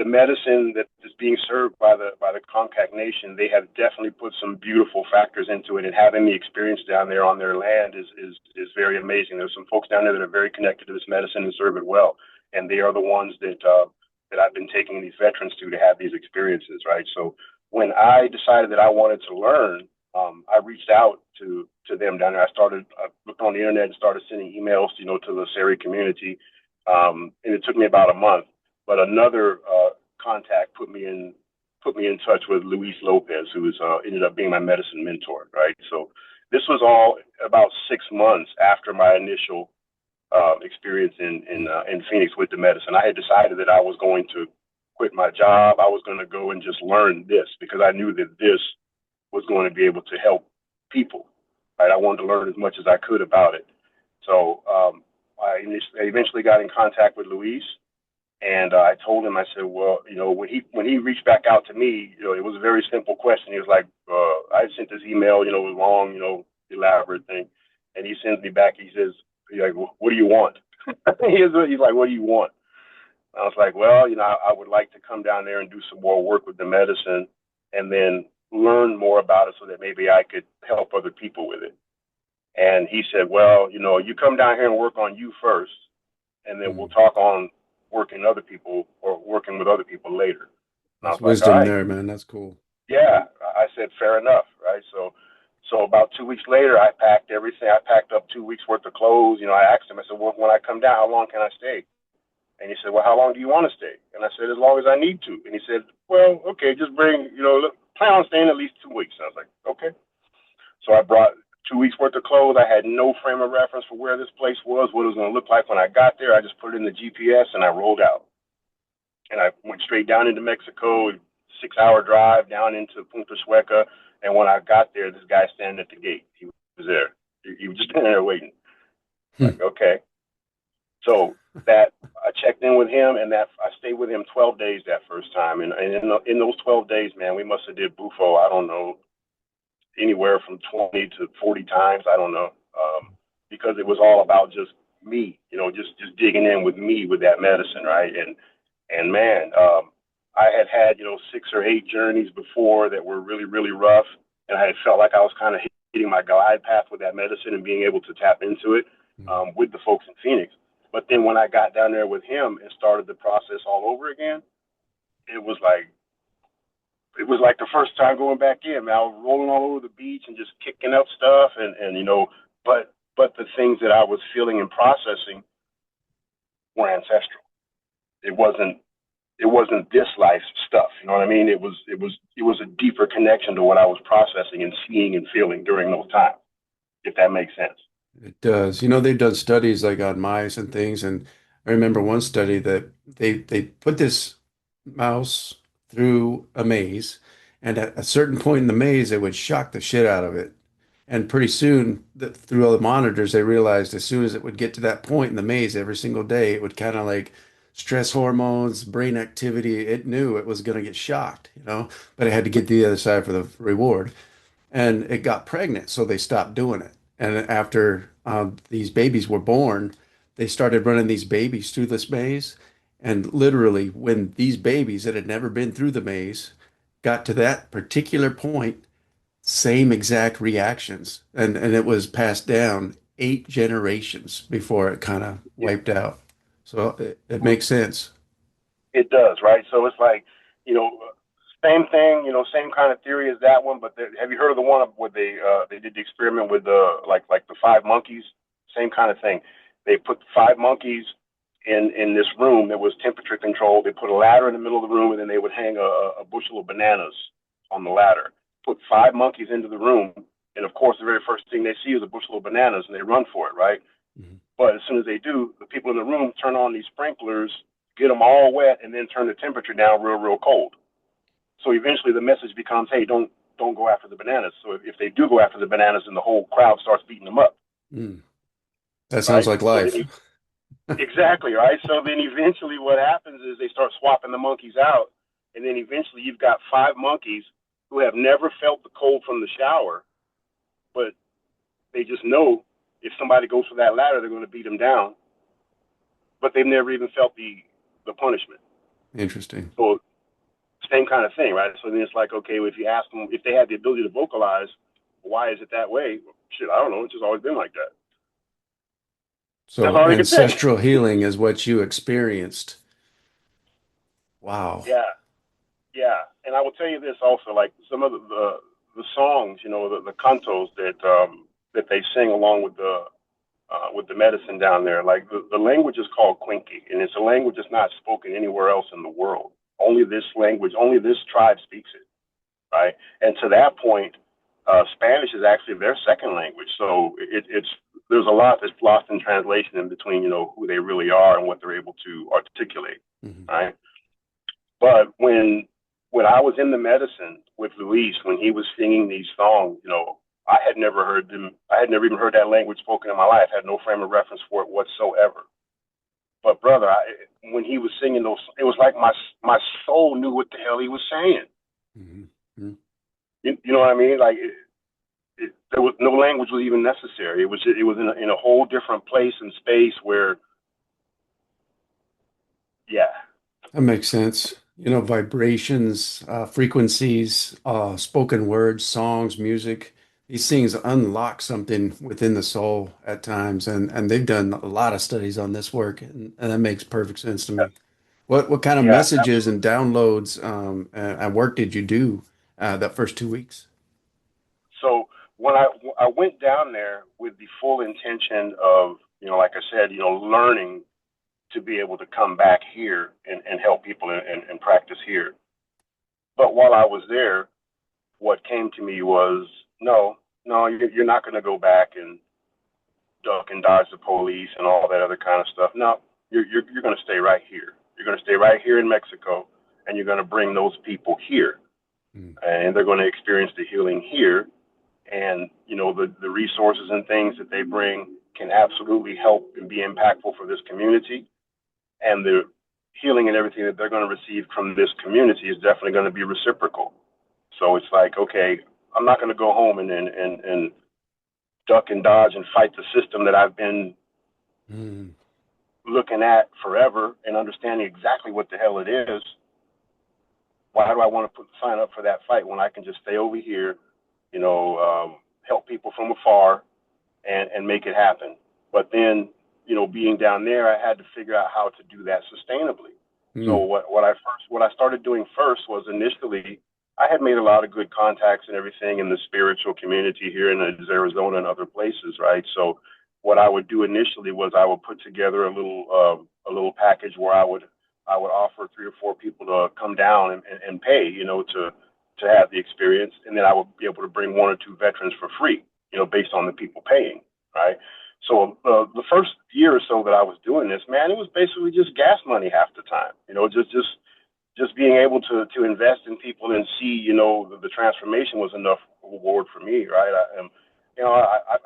medicine that is being served by the Comcac Nation, they have definitely put some beautiful factors into it, and having the experience down there on their land is very amazing. There's some folks down there that are very connected to this medicine and serve it well, and they are the ones that that I've been taking these veterans to have these experiences, right? So when I decided that I wanted to learn, I reached out to them down there. I looked on the internet and started sending emails, to the Seri community, and it took me about a month. But another contact put me in touch with Luis Lopez, who was ended up being my medicine mentor, right? So this was all about 6 months after my initial experience in Phoenix with the medicine. I had decided that I was going to quit my job. I was going to go and just learn this because I knew that this was going to be able to help people. Right? I wanted to learn as much as I could about it. So I eventually got in contact with Luis, and I told him, I said, well, when he reached back out to me, it was a very simple question. He was like, I sent this email, it was long, elaborate thing, and he sends me back. He's like, what do you want? He's like, what do you want? I was like, well, I would like to come down there and do some more work with the medicine, and then learn more about it so that maybe I could help other people with it. And he said, well, you come down here and work on you first, and then we'll talk on working other people or working with other people later. And I That's was like, all wisdom right, there, man. That's cool. yeah. I said, fair enough, right? So about 2 weeks later, I packed everything. I packed up 2 weeks worth of clothes. I asked him, I said, well, when I come down, how long can I stay? And he said, well, how long do you want to stay? And I said, as long as I need to. And he said, well, okay, just bring, plan on staying at least 2 weeks. And I was like, okay. So I brought 2 weeks worth of clothes. I had no frame of reference for where this place was, what it was going to look like when I got there. I just put it in the GPS and I rolled out. And I went straight down into Mexico, 6 hour drive down into Punta Sueca. And when I got there, this guy standing at the gate. He was there. He was just standing there waiting. Like, okay. So that I checked in with him, and that I stayed with him 12 days that first time. And in those 12 days, man, we must have did Bufo, I don't know, anywhere from 20 to 40 times. I don't know, because it was all about just me, just digging in with me with that medicine, right? And man, I had 6 or 8 journeys before that were really, really rough, and I had felt like I was kind of hitting my glide path with that medicine and being able to tap into it with the folks in Phoenix. But then when I got down there with him and started the process all over again, it was like the first time going back in, man. I was rolling all over the beach and just kicking up stuff, and but the things that I was feeling and processing were ancestral. It wasn't this life stuff. You know what I mean? It was a deeper connection to what I was processing and seeing and feeling during those times, if that makes sense. It does. They've done studies like on mice and things, and I remember one study that they put this mouse through a maze, and at a certain point in the maze, it would shock the shit out of it. And pretty soon, through all the monitors, they realized as soon as it would get to that point in the maze every single day, it would kind of like stress hormones, brain activity. It knew it was going to get shocked, but it had to get to the other side for the reward, and it got pregnant, so they stopped doing it. And after these babies were born, they started running these babies through this maze. And literally, when these babies that had never been through the maze got to that particular point, same exact reactions. And it was passed down 8 generations before it kind of wiped out. So it makes sense. It does, right? So it's like, you know, same thing, same kind of theory as that one. But have you heard of the one where they did the experiment with the like the 5 monkeys? Same kind of thing. They put 5 monkeys in this room that was temperature controlled. They put a ladder in the middle of the room, and then they would hang a bushel of bananas on the ladder. Put 5 monkeys into the room, and of course, the very first thing they see is a bushel of bananas, and they run for it, right? Mhm. But as soon as they do, the people in the room turn on these sprinklers, get them all wet, and then turn the temperature down real, real cold. So eventually, the message becomes, "Hey, don't go after the bananas." So if they do go after the bananas, then the whole crowd starts beating them up, Mm. That sounds right? like So then life. exactly, right? So then eventually, what happens is they start swapping the monkeys out, and then eventually, you've got 5 monkeys who have never felt the cold from the shower, but they just know if somebody goes for that ladder, they're going to beat them down, but they've never even felt the punishment. Interesting. So same kind of thing, right? So then it's like, okay, well, if you ask them if they had the ability to vocalize, why is it that way? Well, shit, I don't know. It's just always been like that. That's So all they could say. ancestral healing is what you experienced. Wow. Yeah, yeah. And I will tell you this also, like some of the songs, the cantos that they sing along with the medicine down there. Like the language is called Quincy, and it's a language that's not spoken anywhere else in the world. Only this language, only this tribe speaks it, right? And to that point, Spanish is actually their second language. So it's there's a lot that's lost in translation in between, who they really are and what they're able to articulate, Mhm. right? But when I was in the medicine with Luis, when he was singing these songs, I had never heard them. I had never even heard that language spoken in my life. I had no frame of reference for it whatsoever. But brother, when he was singing those, it was like my soul knew what the hell he was saying. Mhm. Mhm. You know what I mean? Like there was no language was even necessary. It was in a whole different place and space where, yeah, That makes sense. Vibrations, frequencies, spoken words, songs, music. These things unlock something within the soul at times, and they've done a lot of studies on this work, and that makes perfect sense to me. What kind of yeah, messages and absolutely. downloads and work did you do that first 2 weeks? So when I went down there with the full intention of, like I said, learning to be able to come back here and help people and practice here. But while I was there, what came to me was no, no, you're not going to go back and duck and dodge the police and all that other kind of stuff. No, you're going to stay right here. You're going to stay right here in Mexico, and you're going to bring those people here, Mm. and they're going to experience the healing here. And the resources and things that they bring can absolutely help and be impactful for this community. And the healing and everything that they're going to receive from this community is definitely going to be reciprocal. So it's like, okay, I'm not going to go home and duck and dodge and fight the system that I've been Mm. looking at forever and understanding exactly what the hell it is. Why do I want to sign up for that fight when I can just stay over here, help people from afar and make it happen? But then, being down there, I had to figure out how to do that sustainably. So Mm. what I started doing first was initially I had made a lot of good contacts and everything in the spiritual community here in Arizona and other places, right? So what I would do initially was I would put together a little package where I would offer 3 or 4 people to come down and pay, to have the experience, and then I would be able to bring 1 or 2 veterans for free, based on the people paying, right? So the first year or so that I was doing this, man, it was basically just gas money half the time. Just being able to invest in people and see, the transformation was enough reward for me, right?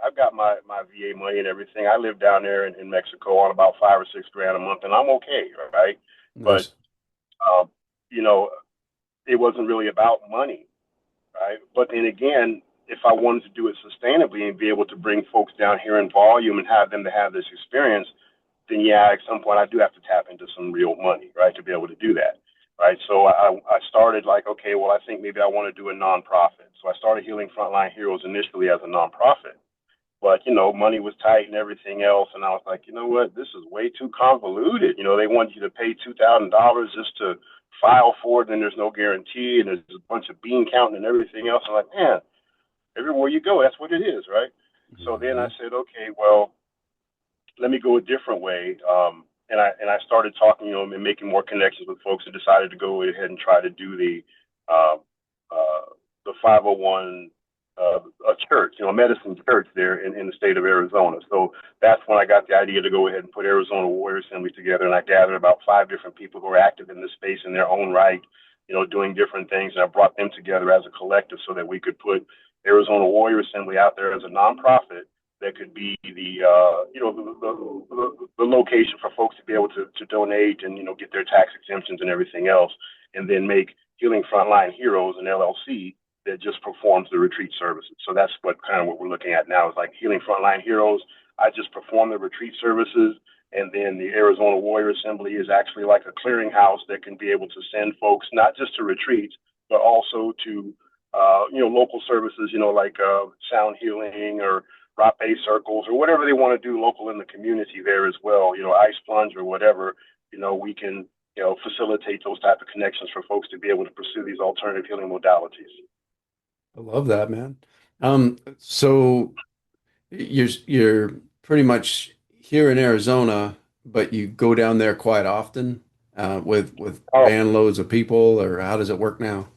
I've got my VA money and everything. I live down there in Mexico on about 5 or 6 grand a month, and I'm okay, right? But Nice. uh, you know, it wasn't really about money, right? But then again, if I wanted to do it sustainably and be able to bring folks down here in volume and have them to have this experience, then yeah, at some point I do have to tap into some real money, right, to be able to do that, right? So I started like, okay, well, I think maybe I want to do a nonprofit. So I started Healing Frontline Heroes initially as a nonprofit, but money was tight and everything else, and I was like, you know what, this is way too convoluted. They want you to pay $2,000 just to file for it, and there's no guarantee, and there's a bunch of bean counting and everything else. I'm like, man, everywhere you go, that's what it is, right? So then I Hmm. said, okay, well, let me go a different way. And I started talking, and making more connections with folks, and decided to go ahead and try to do uh, the 501 a church, a medicine church there in the state of Arizona. So that's when I got the idea to go ahead and put Arizona Warrior Assembly together, and I gathered about 5 different people who are active in this space in their own right, doing different things, and I brought them together as a collective so that we could put Arizona Warrior Assembly out there as a nonprofit that could be the location for folks to be able to donate and get their tax exemptions and everything else, and then make Healing Frontline Heroes an LLC that just performs the retreat services. So that's what we're looking at now is like Healing Frontline Heroes. I just perform the retreat services, and then the Arizona Warrior Assembly is actually like a clearinghouse that can be able to send folks not just to retreats but also to local services, like sound healing or rock based circles or whatever they want to do local in the community there as well, ice plunge or whatever, we can facilitate those type of connections for folks to be able to pursue these alternative healing modalities. I love that, man. So you're pretty much here in Arizona, but you go down there quite often with Oh, van loads of people, or how does it work now?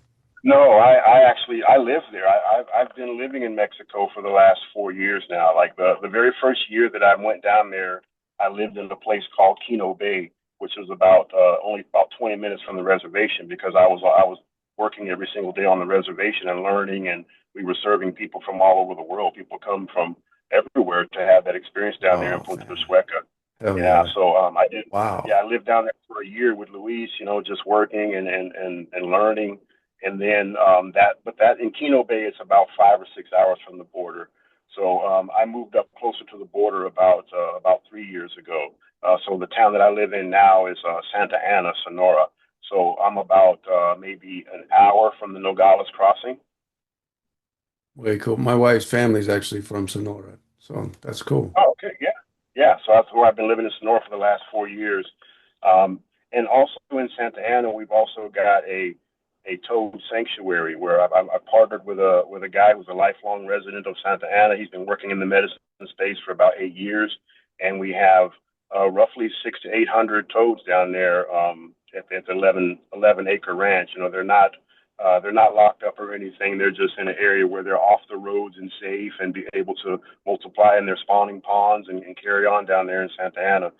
no, I actually I live there. I've been living in Mexico for the last 4 years now. Like the very first year that I went down there, I lived in a place called Kino Bay, which was about only about 20 minutes from the reservation because I was working every single day on the reservation and learning, and we were serving people from all over the world. People come from everywhere to have that experience down there in Oh Punta de man, Sueca. hell Yeah, yeah! so I did. Yeah, Wow, I lived down there for a year with Luis, just working and learning. And then that in Kino Bay, it's about 5 or 6 hours from the border. So I moved up closer to the border about 3 years ago. So the town that I live in now is Santa Ana, Sonora. So I'm about maybe an hour from the Nogales crossing. way cool. My wife's family's actually from Sonora, so that's cool. Oh, okay, yeah, yeah. So that's where I've been living in Sonora for the last 4 years, um, and also in Santa Ana, we've also got a toad sanctuary where I've partnered with a guy who's a lifelong resident of Santa Ana. He's been working in the medicine space for about 8 years, and we have roughly 600 to 800 toads down there at the 11 acre ranch. They're not locked up or anything. They're just in an area where they're off the roads and safe and be able to multiply in their spawning ponds and carry on down there in Santa Ana.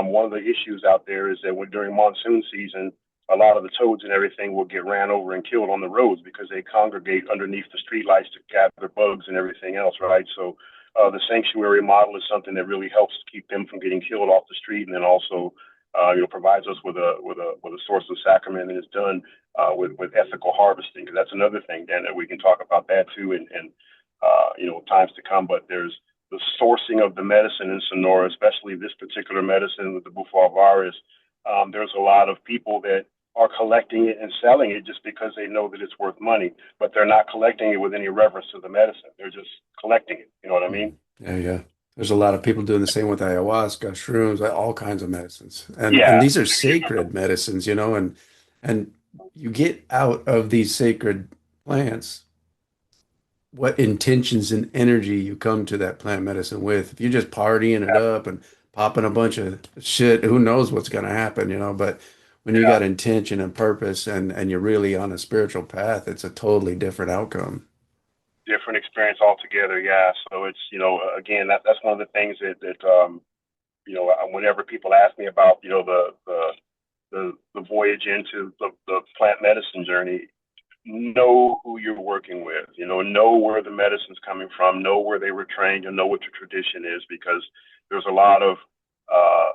One of the issues out there is that during monsoon season, a lot of the toads and everything will get ran over and killed on the roads because they congregate underneath the streetlights to gather bugs and everything else, right? So the sanctuary model is something that really helps keep them from getting killed off the street, and then also provides us with a source of sacrament, and it's done with ethical harvesting. Because that's another thing, Dan, that we can talk about that too, and times to come. But there's the sourcing of the medicine in Sonora, especially this particular medicine with the Bufal virus. There's a lot of people that are collecting it and selling it just because they know that it's worth money, but they're not collecting it with any reverence to the medicine. They're just collecting it. You know what I Mm. mean? Yeah, yeah. There's a lot of people doing the same with ayahuasca, shrooms, all kinds of medicines. And Yeah. these are sacred medicines, and you get out of these sacred plants what intentions and energy you come to that plant medicine with. If you're just partying it up and popping a bunch of shit, who knows what's going to happen. But when you got Yeah. intention and purpose and you're really on a spiritual path, it's a totally different outcome. Different experience altogether. Yeah. So it's, again, that's one of the things that whenever people ask me about, the voyage into the plant medicine journey, know who you're working with, know where the medicine's coming from, know where they were trained, and know what your tradition is, because there's a lot of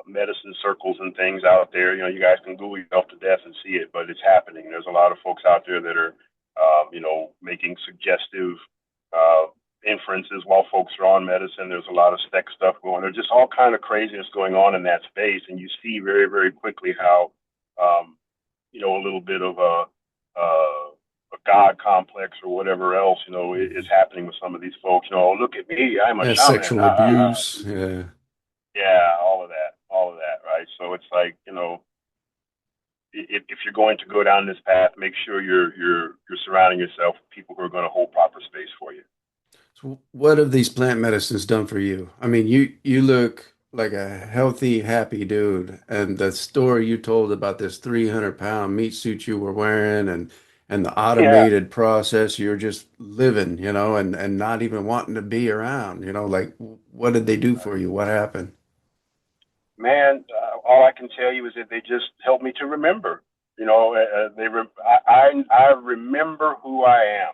medicine circles and things out there. You guys can Google yourself to death and see it, but it's happening. There's a lot of folks out there that are, making suggestive uh, inferences while folks are on medicine. There's a lot of spec stuff going. There's just all kind of craziness going on in that space, and you see very, very quickly how, a little bit of a god complex or whatever else, is happening with some of these folks. Look at me, I'm a Yeah, shaman. sexual abuse. Yeah. Yeah, all of that, right? So it's like, if you're going to go down this path, make sure you're surrounding yourself with people who are going to hold proper space for you. So what have these plant medicines done for you? I mean, you look like a healthy, happy dude, and the story you told about this 300-pound meat suit you were wearing and the Yeah, automated process you're just living, and not even wanting to be around, like what did they do for you? What happened? man. All I can tell you is that they just help me to remember. I remember who I am.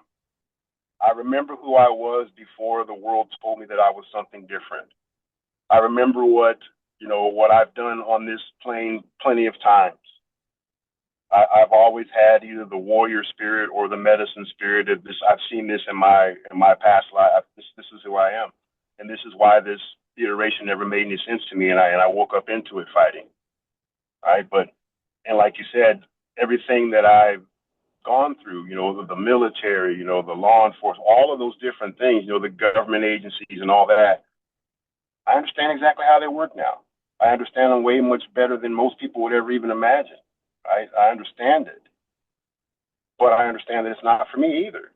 I remember who I was before the world told me that I was something different. I remember what I've done on this plane plenty of times. I've always had either the warrior spirit or the medicine spirit. I've seen this in my past life. This is who I am, and this is why this iteration never made any sense to me. And I woke up into it fighting, right? But and like you said, everything that I've gone through, the military, the law enforcement, all of those different things, the government agencies and all that. I understand exactly how they work now. I understand them way much better than most people would ever even imagine. right? I understand it, but I understand that it's not for me either.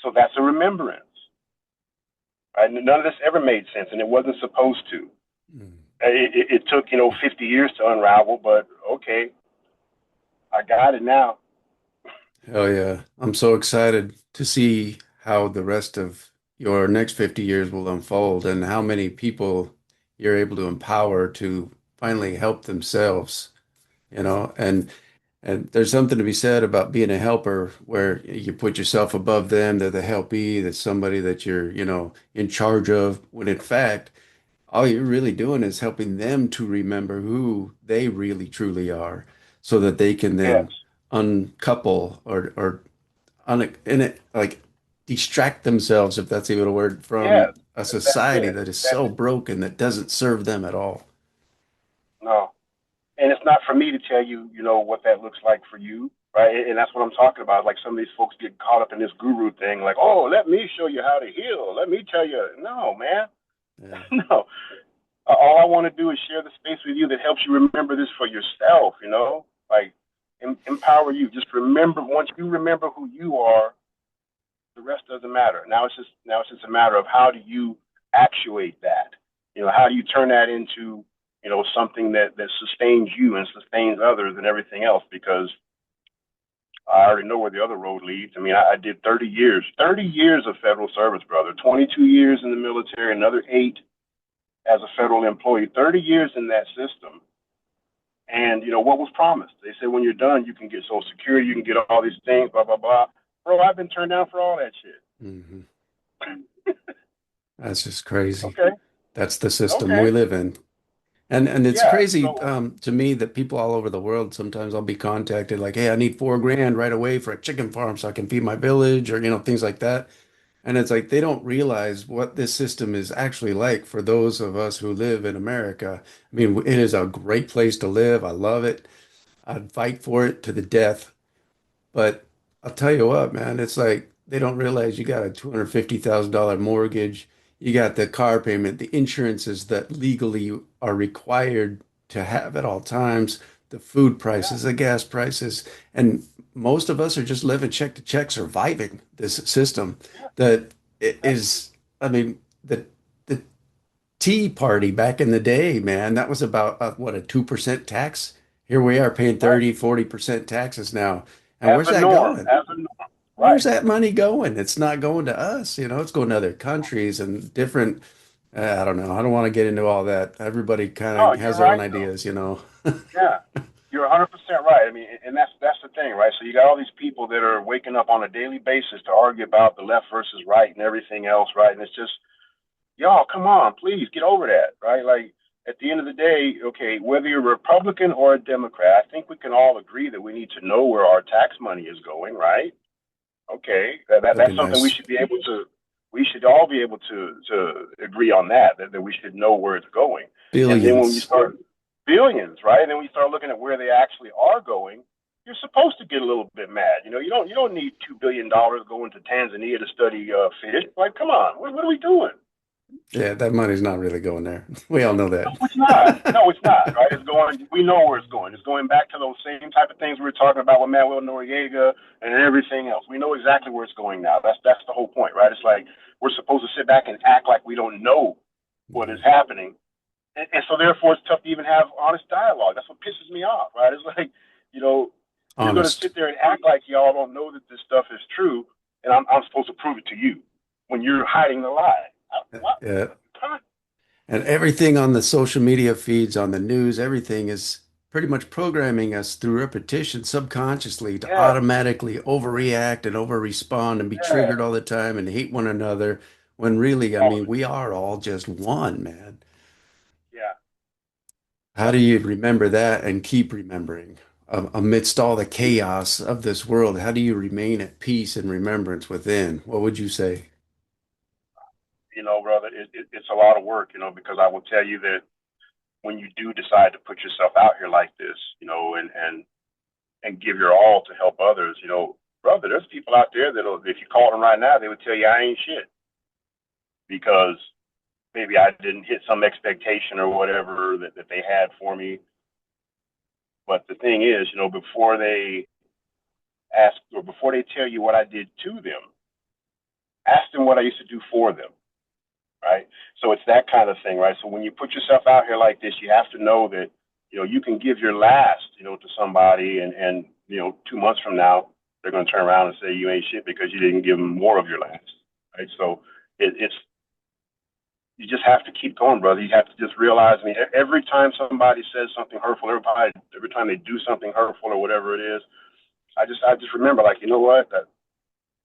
So that's a remembrance. Right? None of this ever made sense, and it wasn't supposed to. Mm. It took 50 years to unravel, but okay, I got it now. Hell yeah. I'm so excited to see how the rest of your next 50 years will unfold and how many people you're able to empower to finally help themselves, and there's something to be said about being a helper where you put yourself above them, they're the helpee, that's somebody that you're, in charge of, when in fact, all you're really doing is helping them to remember who they really truly are so that they can Yes, then uncouple or in it like distract themselves, if that's even a word, yes, from a that's society it. that is That's so broken that doesn't serve them at all. no, and it's not for me to tell you, what that looks like for you, right? And that's what I'm talking about. Like some of these folks get caught up in this guru thing, like, oh, let me show you how to heal. Let me tell you. No, man, Yeah. no. All I want to do is share the space with you that helps you remember this for yourself. Like empower you. Just remember. Once you remember who you are, the rest doesn't matter. Now it's just a matter of how do you actuate that. How do you turn that into something that sustains you and sustains others and everything else? Because I already know where the other road leads. I mean, I did 30 years of federal service, brother. 22 years in the military, another 8 as a federal employee. 30 years in that system. And what was promised? They said when you're done, you can get Social Security, you can get all these things, blah blah blah. Bro, I've been turned down for all that shit. Hmm. That's just crazy. Okay. That's the system Okay. we live in. And it's Yeah. crazy So to me that people all over the world, sometimes I'll be contacted like, hey, I need 4 grand right away for a chicken farm so I can feed my village, or things like that. And it's like they don't realize what this system is actually like for those of us who live in America. I mean, it is a great place to live. I love it. I'd fight for it to the death. But I'll tell you what, man, it's like they don't realize you got a $250,000 mortgage. You got the car payment, the insurances that legally are required to have at all times, the food yeah, prices, the gas prices. And most of us are just living check to check, surviving this system yeah, that yeah, is, I mean, the Tea Party back in the day, man, that was about what, a 2% tax? Here we are paying right. 30, 40% taxes now. And As where's a that norm, going? as a norm. Where's Right. that money going? It's not going to us, it's going to other countries and different, I don't know. I don't want to get into all that. Everybody kind No, of has you're their own right though. ideas. Yeah. You're 100% right. I mean, and that's the thing, right? So you got all these people that are waking up on a daily basis to argue about the left versus right and everything else, right? And it's just, y'all, come on, please get over that, right? Like at the end of the day, okay, whether you're a Republican or a Democrat, I think we can all agree that we need to know where our tax money is going, right? Okay, That'd be that's something we nice. should be able to. We should all be able to agree on that we should know where it's going. And then when you Billions. start billions, right? And then we start looking at where they actually are going. You're supposed to get a little bit mad. You don't need $2 billion going to Tanzania to study fish. Like, come on, what are we doing? Yeah, that money's not really going there. We all know No, it's not. that. No, it's not. Right? It's going. We know where it's going. It's going back to those same type of things we were talking about with Manuel Noriega and everything else. We know exactly where it's going now. That's the whole point, right? It's like we're supposed to sit back and act like we don't know what is Mhm. happening, and so therefore it's tough to even have honest dialogue. That's what pisses me off, right? It's like you know you're going to Honest. sit there and act like y'all don't know that this stuff is true, and I'm supposed to prove it to you when you're hiding the lie. What? Yeah. Huh? And everything on the social media feeds, on the news, everything is pretty much programming us through repetition subconsciously to Yeah, automatically overreact and overrespond and be yeah, triggered all the time and hate one another. When really, I all of mean, it. we are all just one, man. Yeah. How do Yep. you remember that and keep remembering amidst all the chaos of this world? How do you remain at peace and remembrance within? What would you say? Brother, it's a lot of work, because I will tell you that when you do decide to put yourself out here like this, and give your all to help others, brother, there's people out there that'll, if you called them right now, they would tell you I ain't shit because maybe I didn't hit some expectation or whatever that they had for me. But the thing is, before they ask or before they tell you what I did to them, ask them what I used to do for them. Right. So it's that kind of thing, right? So when you put yourself out here like this, you have to know that, you can give your last, to somebody and 2 months from now, they're going to turn around and say you ain't shit because you didn't give them more of your last. Right. So it's, you just have to keep going, brother. You have to just realize, every time somebody says something hurtful, every time they do something hurtful or whatever it is, I just remember, like, you know what,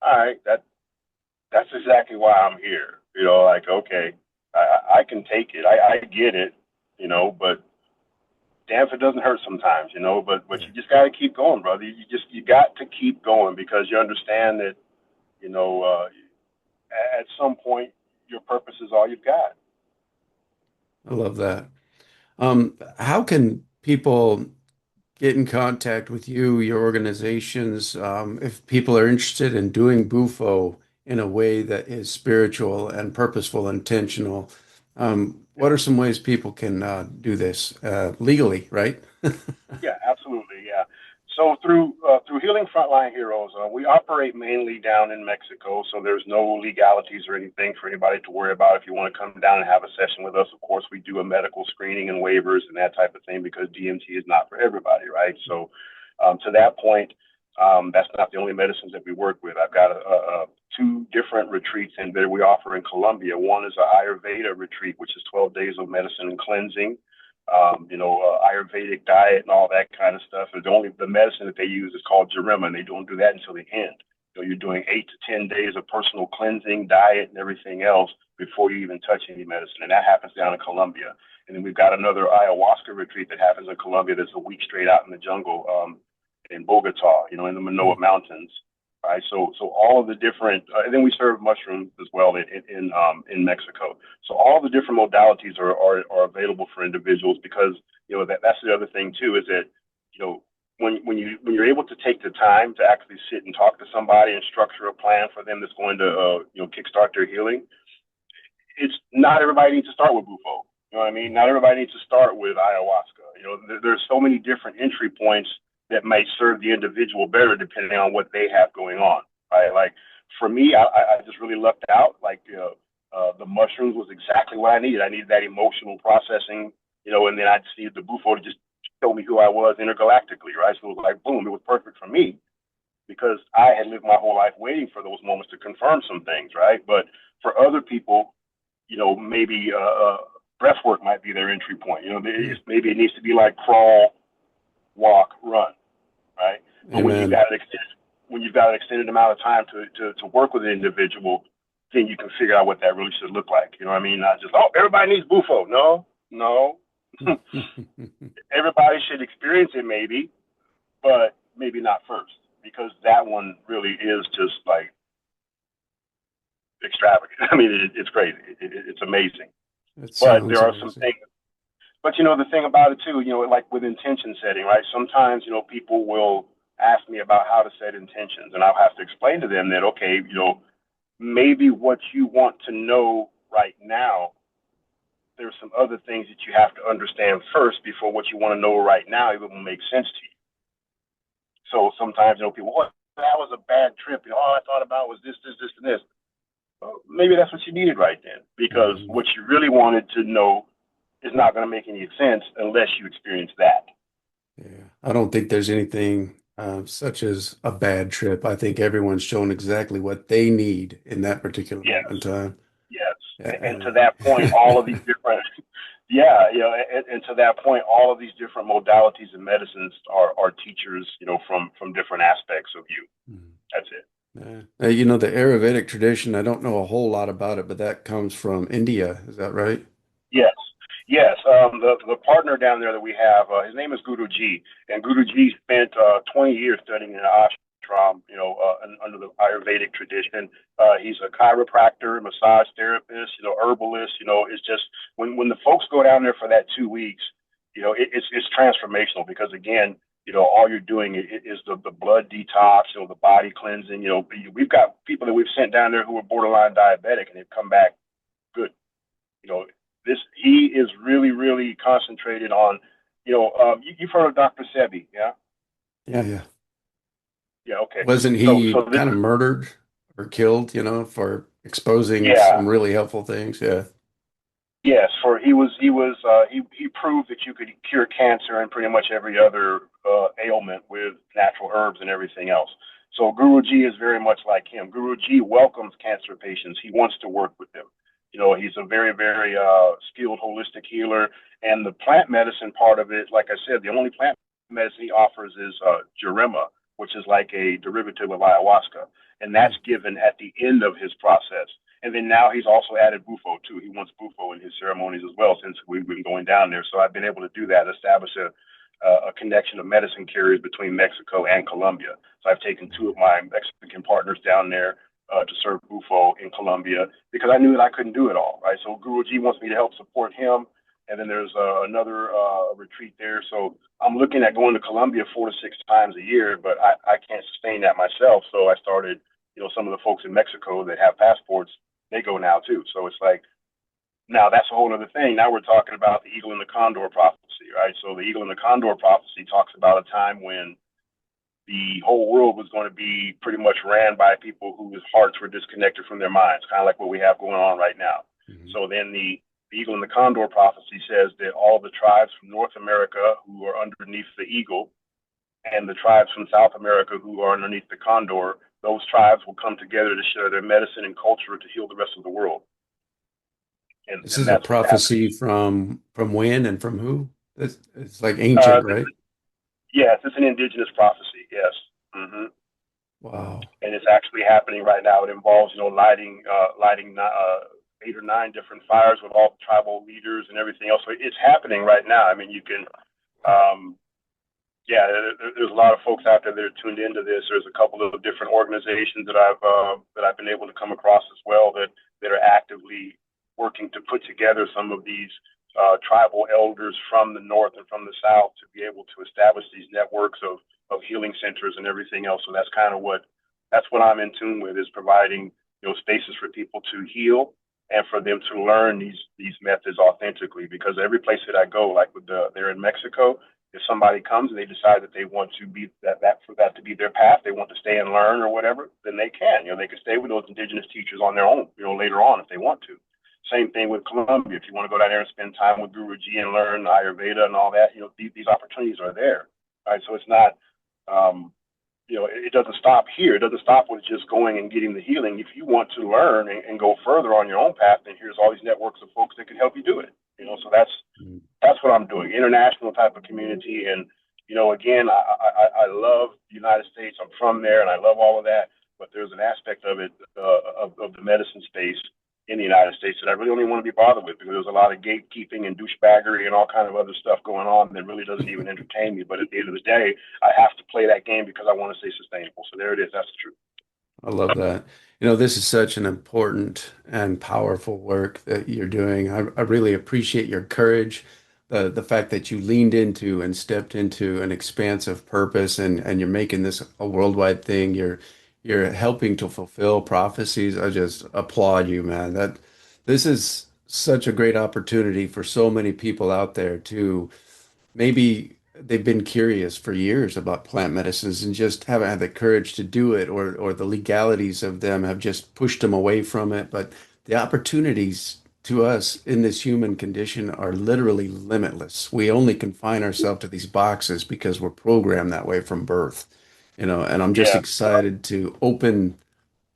all right, that's exactly why I'm here. Like, okay, I can take it. I get it, but damn if it doesn't hurt sometimes, but you just got to keep going, brother. You got to keep going because you understand that, at some point your purpose is all you've got. I love that. How can people get in contact with you, your organizations, if people are interested in doing Bufo in a way that is spiritual and purposeful, intentional? What are some ways people can do this legally, right? Yeah, absolutely. Yeah. So through Healing Frontline Heroes, we operate mainly down in Mexico. So there's no legalities or anything for anybody to worry about. If you want to come down and have a session with us, of course, we do a medical screening and waivers and that type of thing because DMT is not for everybody, right? So to that point, that's not the only medicines that we work with. I've got two different retreats in there we offer in Colombia. One is an Ayurveda retreat, which is 12 days of medicine and cleansing. Ayurvedic diet and all that kind of stuff. The medicine that they use is called Jarima, and they don't do that until the end. You're doing 8 to 10 days of personal cleansing, diet, and everything else before you even touch any medicine, and that happens down in Colombia. And then we've got another ayahuasca retreat that happens in Colombia. That's a week straight out in the jungle, in Bogota, in the Manoa Mountains. Right, so all of the different, and then we serve mushrooms as well in Mexico. So all the different modalities are available for individuals because that's the other thing too is that when you're able to take the time to actually sit and talk to somebody and structure a plan for them that's going to kickstart their healing. It's not everybody needs to start with Bufo. You know what I mean? Not everybody needs to start with ayahuasca. There's so many different entry points that may serve the individual better depending on what they have going on, right? Like for me, I just really lucked out. Like the mushrooms was exactly what I needed. I needed that emotional processing, and then I just needed the Bufo to just show me who I was intergalactically, right? So it was like, boom, it was perfect for me because I had lived my whole life waiting for those moments to confirm some things, right? But for other people, maybe breath work might be their entry point. Maybe it needs to be like crawl, walk, run. Right. But when you've got an extended amount of time to work with an individual, then you can figure out what that really should look like. You know what I mean? Not just, everybody needs Bufo. No. Everybody should experience it maybe, but maybe not first because that one really is just like extravagant. I mean, it's crazy. It's amazing. But there are some things. But the thing about it too, like with intention setting, right? Sometimes, people will ask me about how to set intentions, and I'll have to explain to them that, okay, maybe what you want to know right now, there's some other things that you have to understand first before what you want to know right now even will make sense to you. So sometimes, people, that was a bad trip. All I thought about was this, and this. Well, maybe that's what you needed right then, because what you really wanted to know is not going to make any sense unless you experience that. Yeah, I don't think there's anything such as a bad trip. I think everyone's shown exactly what they need in that particular Yes, moment in time. yes. And to And that point, all of these different, yeah, and to that point, all of these different modalities and medicines are teachers, from different aspects of you. That's it. the Ayurvedic tradition, I don't know a whole lot about it, but that comes from India. Is that right? Yes, yes. The partner down there that we have, his name is Guruji, and Guruji spent 20 years studying in an ashram, under the Ayurvedic tradition. He's a chiropractor, massage therapist, herbalist. It's just when the folks go down there for that 2 weeks, it's transformational because again, all you're doing is the blood detox, the body cleansing. We've got people that we've sent down there who are borderline diabetic and they've come back good. You know, he is really, really concentrated on you've heard of Dr. Sebi, yeah? Yeah, yeah. Yeah, okay. Wasn't So, he so this, kind of murdered or killed, for exposing yeah, some really helpful things? Yeah. yes, for he proved that you could cure cancer and pretty much every other ailment with natural herbs and everything else. So Guruji is very much like him. Guruji welcomes cancer patients. He wants to work with them. He's a very, very skilled holistic healer. And the plant medicine part of it, like I said, the only plant medicine he offers is jurema, which is like a derivative of ayahuasca, and Hmm. that's given at the end of his process. And then now he's also added bufo too. He wants bufo in his ceremonies as well, since we've been going down there. So I've been able to do that, establish a connection of medicine carriers between Mexico and Colombia. So I've taken two of my Mexican partners down there to serve bufo in Colombia because I knew that I couldn't do it all. Right. So Guruji wants me to help support him. And then there's another retreat there. So I'm looking at going to Colombia 4 to 6 times a year, but I can't sustain that myself. So I started, some of the folks in Mexico that have passports, they go now too. So it's like, now that's a whole other thing. Now we're talking about the eagle and the condor prophecy, right? So the eagle and the condor prophecy talks about a time when the whole world was going to be pretty much ran by people whose hearts were disconnected from their minds, kind of like what we have going on right now. Hmm. So then the eagle and the condor prophecy says that all the tribes from North America who are underneath the eagle and the tribes from South America who are underneath the condor, those tribes will come together to share their medicine and culture to heal the rest of the world. And, This and is a that's what's happening. prophecy from when and from who? It's like Uh, ancient, right? yes, it's an indigenous prophecy. Yes. Hmm. Wow. And it's actually happening right now. It involves, lighting 8 or 9 different fires with all tribal leaders and everything else. So it's happening right now. I mean, you can, um, yeah, there's a lot of folks out there that are tuned into this. There's a couple of different organizations that I've been able to come across as well that are actively working to put together some of these tribal elders from the north and from the south to be able to establish these networks of healing centers and everything else. So that's what I'm in tune with, is providing spaces for people to heal and for them to learn these methods authentically. Because every place that I go, like they're in Mexico, if somebody comes and they decide that they want to be for that to be their path, they want to stay and learn or whatever, then they can. They can stay with those indigenous teachers on their own, later on if they want to. Same thing with Colombia. If you want to go down there and spend time with Guruji and learn Ayurveda and all that, these opportunities are there. Right. So it's not, it doesn't stop here. It doesn't stop with just going and getting the healing. If you want to learn and go further on your own path, then here's all these networks of folks that can help you do it. So that's what I'm doing. International type of community. And, again, I love the United States. I'm from there and I love all of that. But there's an aspect of it, of the medicine space in the United States that I really don't even want to be bothered with, because there's a lot of gatekeeping and douchebaggery and all kind of other stuff going on that really doesn't even entertain me. But at the end of the day, I have to play that game because I want to stay sustainable. So there it is. That's the truth. I love that. This is such an important and powerful work that you're doing. I really appreciate your courage, the fact that you leaned into and stepped into an expansive purpose, and you're making this a worldwide thing. You're helping to fulfill prophecies. I just applaud you, man. This is such a great opportunity for so many people out there to maybe they've been curious for years about plant medicines and just haven't had the courage to do it, or the legalities of them have just pushed them away from it. But the opportunities to us in this human condition are literally limitless. We only confine ourselves to these boxes because we're programmed that way from birth, and I'm just Yeah. excited to open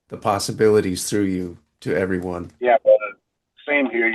the possibilities through you to everyone. Yeah, brother. Same here.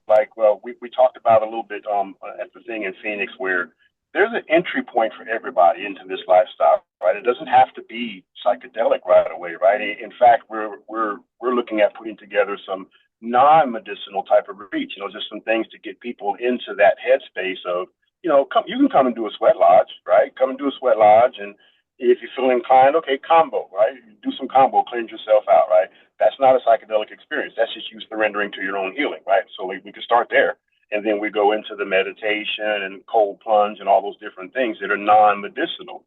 Like, well, we talked about a little bit at the thing in Phoenix, where there's an entry point for everybody into this lifestyle, right? It doesn't have to be psychedelic right away, right? In fact, we're looking at putting together some non-medicinal type of retreats, just some things to get people into that headspace of, you can come and do a sweat lodge, right? Come and do a sweat lodge, and if you feel inclined, okay, combo, right? Do some combo, cleanse yourself out, right? That's not a psychedelic experience. That's just you surrendering to your own healing, right? So we can start there. And then we go into the meditation and cold plunge and all those different things that are non-medicinal.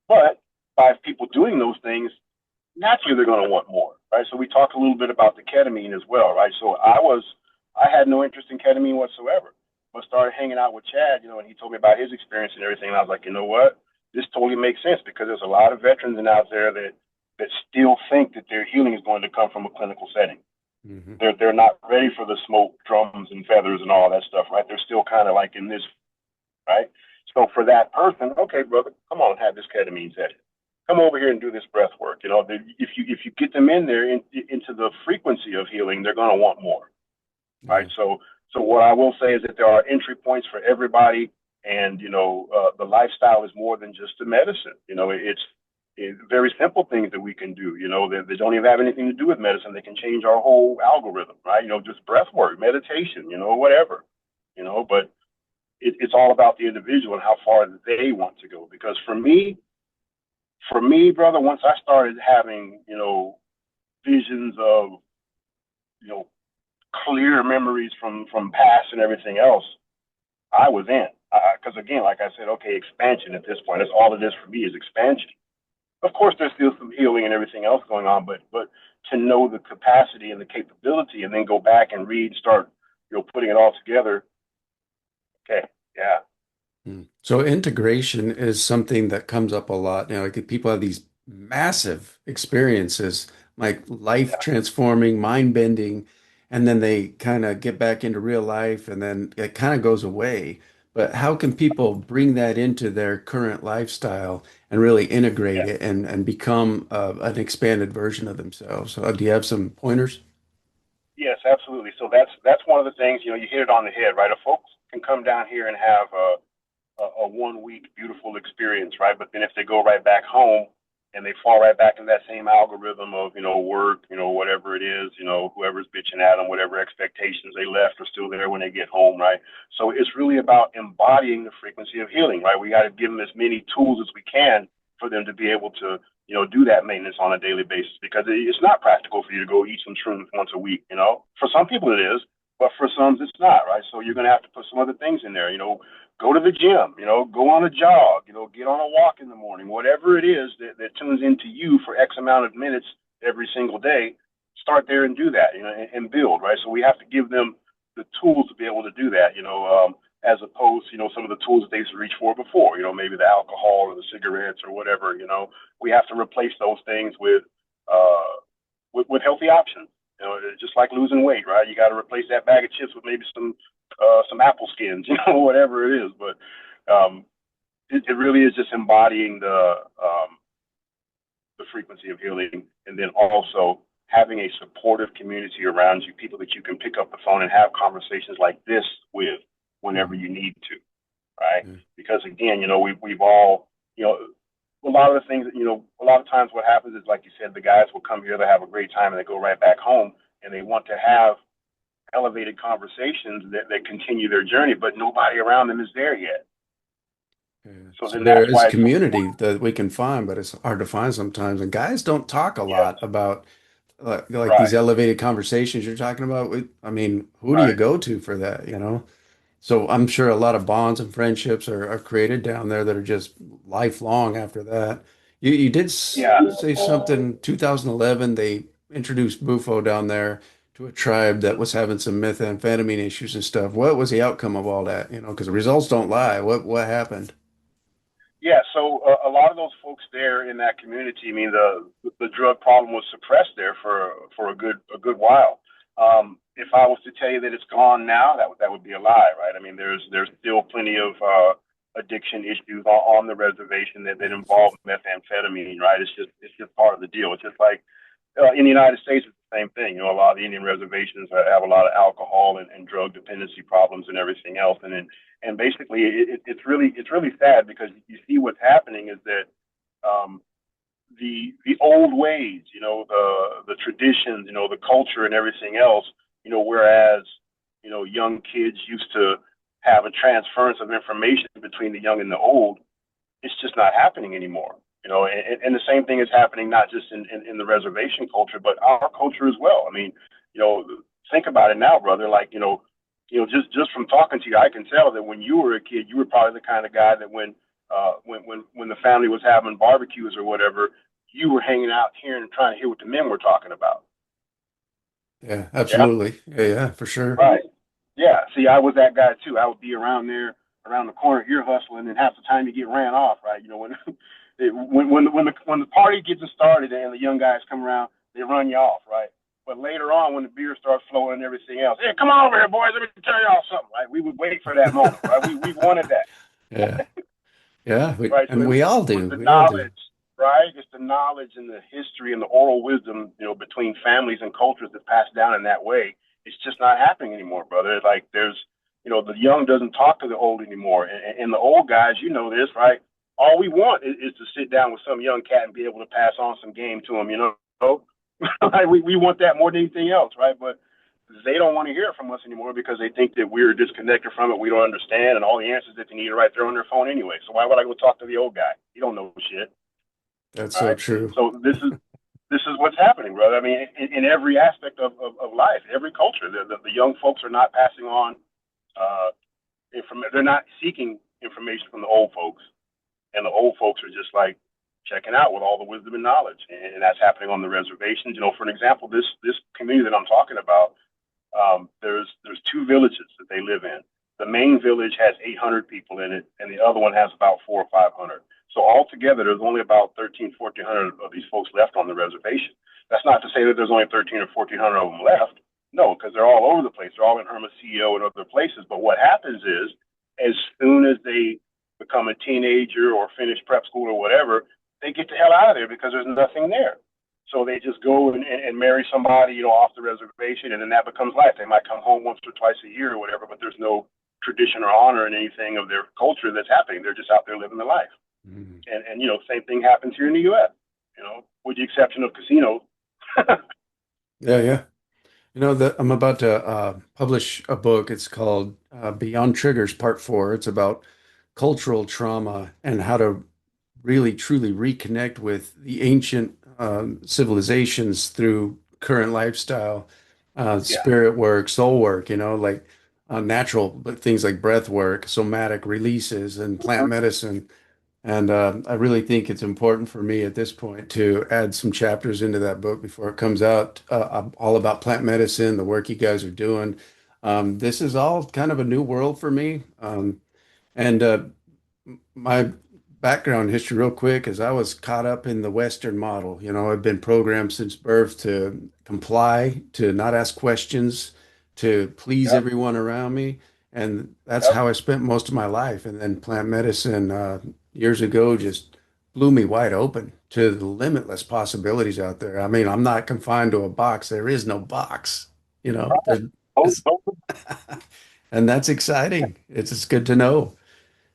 But by people doing those things, naturally they're going to want more, right? So we talked a little bit about the ketamine as well, right? So I had no interest in ketamine whatsoever. But started hanging out with Chad, and he told me about his experience and everything. And I was like, you know what? This totally makes sense, because there's a lot of veterans out there that still think that their healing is going to come from a clinical setting. Mm-hmm. They're not ready for the smoke, drums, and feathers and all that stuff, right? They're still kind of like in this, right? So for that person, okay, brother, come on, have this ketamine session. Come over here and do this breath work. If you get them in there into the frequency of healing, they're going to want more, right? So what I will say is that there are entry points for everybody, and the lifestyle is more than just the medicine. It's very simple things that we can do. They don't even have anything to do with medicine. They can change our whole algorithm, right? Just breath work, meditation, whatever. But it's all about the individual and how far they want to go. Because for me, brother, once I started having, visions of, clear memories from past and everything else, I was in. Because again, like I said, okay, expansion at this point. That's all it is for me, is expansion. Of course, there's still some healing and everything else going on, but to know the capacity and the capability, and then go back and read, start, putting it all together. Okay, yeah. So integration is something that comes up a lot. Like people have these massive experiences, like life Yeah. transforming, mind bending, and then they kind of get back into real life and then it kind of goes away. But how can people bring that into their current lifestyle and really integrate Yeah. it and become an expanded version of themselves? So, do you have some pointers? Yes, absolutely. So that's one of the things, you hit it on the head, right? If folks can come down here and have a 1 week beautiful experience, right? But then if they go right back home and they fall right back in that same algorithm of, work, whatever it is, whoever's bitching at them, whatever expectations they left are still there when they get home, right? So it's really about embodying the frequency of healing, right? We got to give them as many tools as we can for them to be able to, do that maintenance on a daily basis, because it's not practical for you to go eat some shrooms once a week, For some people it is, but for some it's not, right? So you're going to have to put some other things in there, go to the gym, go on a jog, get on a walk in the morning, whatever it is that tunes into you for X amount of minutes every single day. Start there and do that, and build, right? So we have to give them the tools to be able to do that, as opposed to, some of the tools that they used to reach for before, maybe the alcohol or the cigarettes or whatever, we have to replace those things with healthy options. Just like losing weight, right? You got to replace that bag of chips with maybe some apple skins, whatever it is. But it really is just embodying the frequency of healing, and then also having a supportive community around you, people that you can pick up the phone and have conversations like this with whenever you need to, right? Mm. Because again, we've all, a lot of the things that, a lot of times what happens is, like you said, the guys will come here, they have a great time, and they go right back home, and they want to have elevated conversations that continue their journey, but nobody around them is there yet. Yeah. So So then there that's is why it's so community important. that we can find, but it's hard to find sometimes. And guys don't talk a Yes, lot about like these right, elevated conversations you're talking about. I mean, who do you right. go to for that? So I'm sure a lot of bonds and friendships are created down there that are just lifelong after that. You did Yeah. say something, 2011, they introduced Bufo down there to a tribe that was having some methamphetamine issues and stuff. What was the outcome of all that? Because the results don't lie. What happened? Yeah, so a lot of those folks there in that community, I mean, the drug problem was suppressed there for a good while. If I was to tell you that it's gone now, that would be a lie, right? I mean, there's still plenty of addiction issues on the reservation that involve methamphetamine, right? It's just part of the deal. It's just like in the United States, it's the same thing. A lot of the Indian reservations have a lot of alcohol and drug dependency problems and everything else. And basically, it's really sad, because you see what's happening is that um, the old ways, the traditions, the culture and everything else, whereas young kids used to have a transference of information between the young and the old, it's just not happening anymore. And the same thing is happening not just in the reservation culture, but our culture as well. I mean, you know, think about it now, brother. Like, just from talking to you, I can tell that when you were a kid, you were probably the kind of guy that when the family was having barbecues or whatever, you were hanging out here and trying to hear what the men were talking about. Yeah, Yeah, absolutely. Yeah, yeah, for sure. right. Yeah, see, I was that guy too. I would be around there, around the corner, ear hustling, and half the time you get ran off, right? You know, when when the party gets started and the young guys come around, they run you off, right? But later on, when the beer starts flowing and everything else, hey, come on over here, boys. Let me tell y'all something, right? We would wait for that moment, right? We wanted that, Yeah. Yeah. right? So And we all it was do. the We all do. knowledge, right? It's the knowledge and the history and the oral wisdom, between families and cultures that passed down in that way. It's just not happening anymore, brother. Like the young doesn't talk to the old anymore, and the old guys, you know this, right? All we want is to sit down with some young cat and be able to pass on some game to him, like we want that more than anything else, right? But they don't want to hear it from us anymore because they think that we're disconnected from it. We don't understand, and all the answers that they need are right there on their phone anyway. So why would I go talk to the old guy? He don't know shit, That's so right? true. So this is what's happening, brother. I mean, in every aspect of life, every culture, the young folks are not passing on they're not seeking information from the old folks, and the old folks are just like checking out with all the wisdom and knowledge, and that's happening on the reservations. For an example, this community that I'm talking about, there's two villages that they live in. The main village has 800 people in it, and the other one has about 400 or 500. So altogether, there's only about 13, 1400 of these folks left on the reservation. That's not to say that there's only 13 or 1400 of them left. No, because they're all over the place. They're all in Hermosillo and other places. But what happens is, as soon as they become a teenager or finish prep school or whatever, they get the hell out of there because there's nothing there. So they just go and marry somebody, off the reservation, and then that becomes life. They might come home once or twice a year or whatever, but there's no tradition or honor in anything of their culture that's happening. They're just out there living their life. Mhm. And same thing happens here in the U.S., with the exception of casinos. Yeah, yeah. That I'm about to publish a book. It's called Beyond Triggers Part 4. It's about cultural trauma and how to really truly reconnect with the ancient civilizations through current lifestyle, Yeah. spirit work, soul work, like natural things like breath work, somatic releases, and plant medicine. And I really think it's important for me at this point to add some chapters into that book before it comes out, all about plant medicine, the work you guys are doing. This is all kind of a new world for me. And my background history, real quick, is I was caught up in the Western model. I've been programmed since birth to comply, to not ask questions, to please Yep. everyone around me. And that's Yep. how I spent most of my life. And then plant medicine years ago just blew me wide open to the limitless possibilities out there. I mean, I'm not confined to a box. There is no box, there's, Those, it's, those, and that's exciting. It's good to know.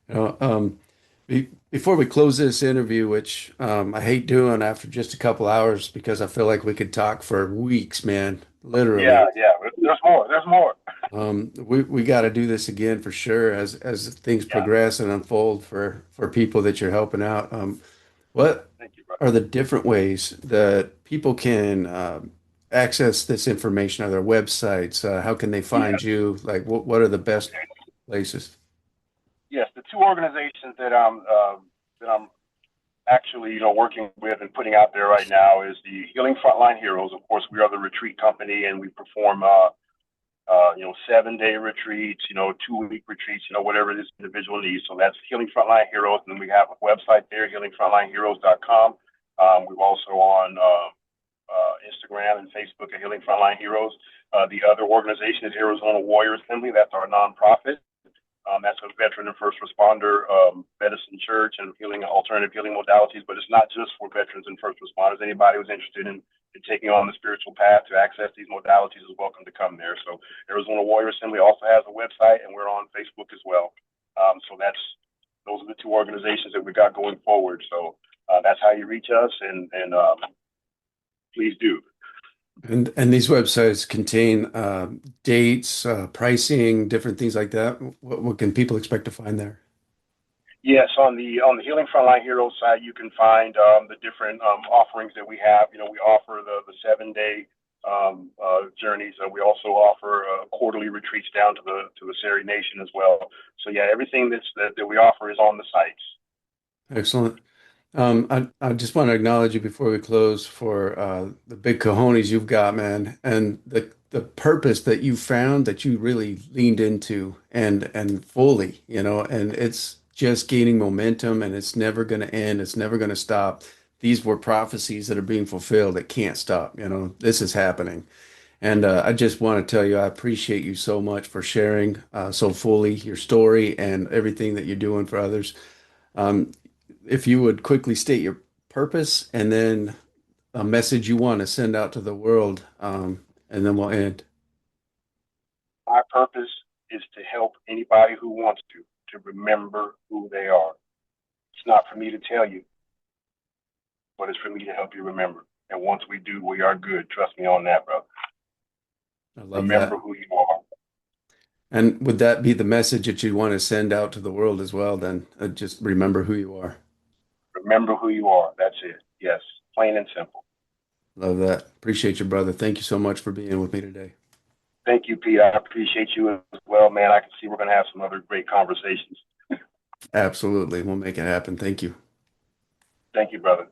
You know, before we close this interview, which I hate doing after just a couple hours because I feel like we could talk for weeks, man, yeah, literally. yeah. There's more. There's more. We got to do this again for sure as things Yeah. progress and unfold for people that you're helping out. What Thank you, brother. are the different ways that people can access this information? Are there websites? How can they Yeah. find you? Like, what are the best places? Yes, the two organizations that I'm actually, working with and putting out there right now is the Healing Frontline Heroes. Of course, we are the retreat company, and we perform, 7-day retreats, 2-week retreats, whatever this individual needs. So that's Healing Frontline Heroes, and then we have a website there, healingfrontlineheroes.com. We're also on Instagram and Facebook at Healing Frontline Heroes. The other organization is Arizona Warrior Assembly. That's our nonprofit. That's a veteran and first responder medicine church and healing alternative healing modalities, but it's not just for veterans and first responders. Anybody who's interested in taking on the spiritual path to access these modalities is welcome to come there. So Arizona Warrior Assembly also has a website, and we're on Facebook as well. So those are the two organizations that we got going forward. So that's how you reach us, and please do. And these websites contain dates, pricing, different things like that. What can people expect to find there? Yes, on the Healing Frontline Heroes side, you can find the different offerings that we have. We offer the 7-day journeys. We also offer quarterly retreats down to the Seri Nation as well. So yeah, everything that we offer is on the sites. Excellent. I just want to acknowledge you before we close for the big cojones you've got, man, and the purpose that you found that you really leaned into and fully, and it's just gaining momentum and it's never going to end. It's never going to stop. These were prophecies that are being fulfilled that can't stop. This is happening. And I just want to tell you, I appreciate you so much for sharing so fully your story and everything that you're doing for others. Um, if you would quickly state your purpose and then a message you want to send out to the world, and then we'll end. My purpose is to help anybody who wants to remember who they are. It's not for me to tell you, but it's for me to help you remember. And once we do, we are good. Trust me on that, brother. I love Remember that. who you are. And would that be the message that you want to send out to the world as well, then? Just remember who you are. Remember who you are. That's it. Yes, plain and simple. Love that. Appreciate you, brother. Thank you so much for being with me today. Thank you, Pete. I appreciate you as well, man. I can see we're going to have some other great conversations. Absolutely. We'll make it happen. Thank you. Thank you, brother.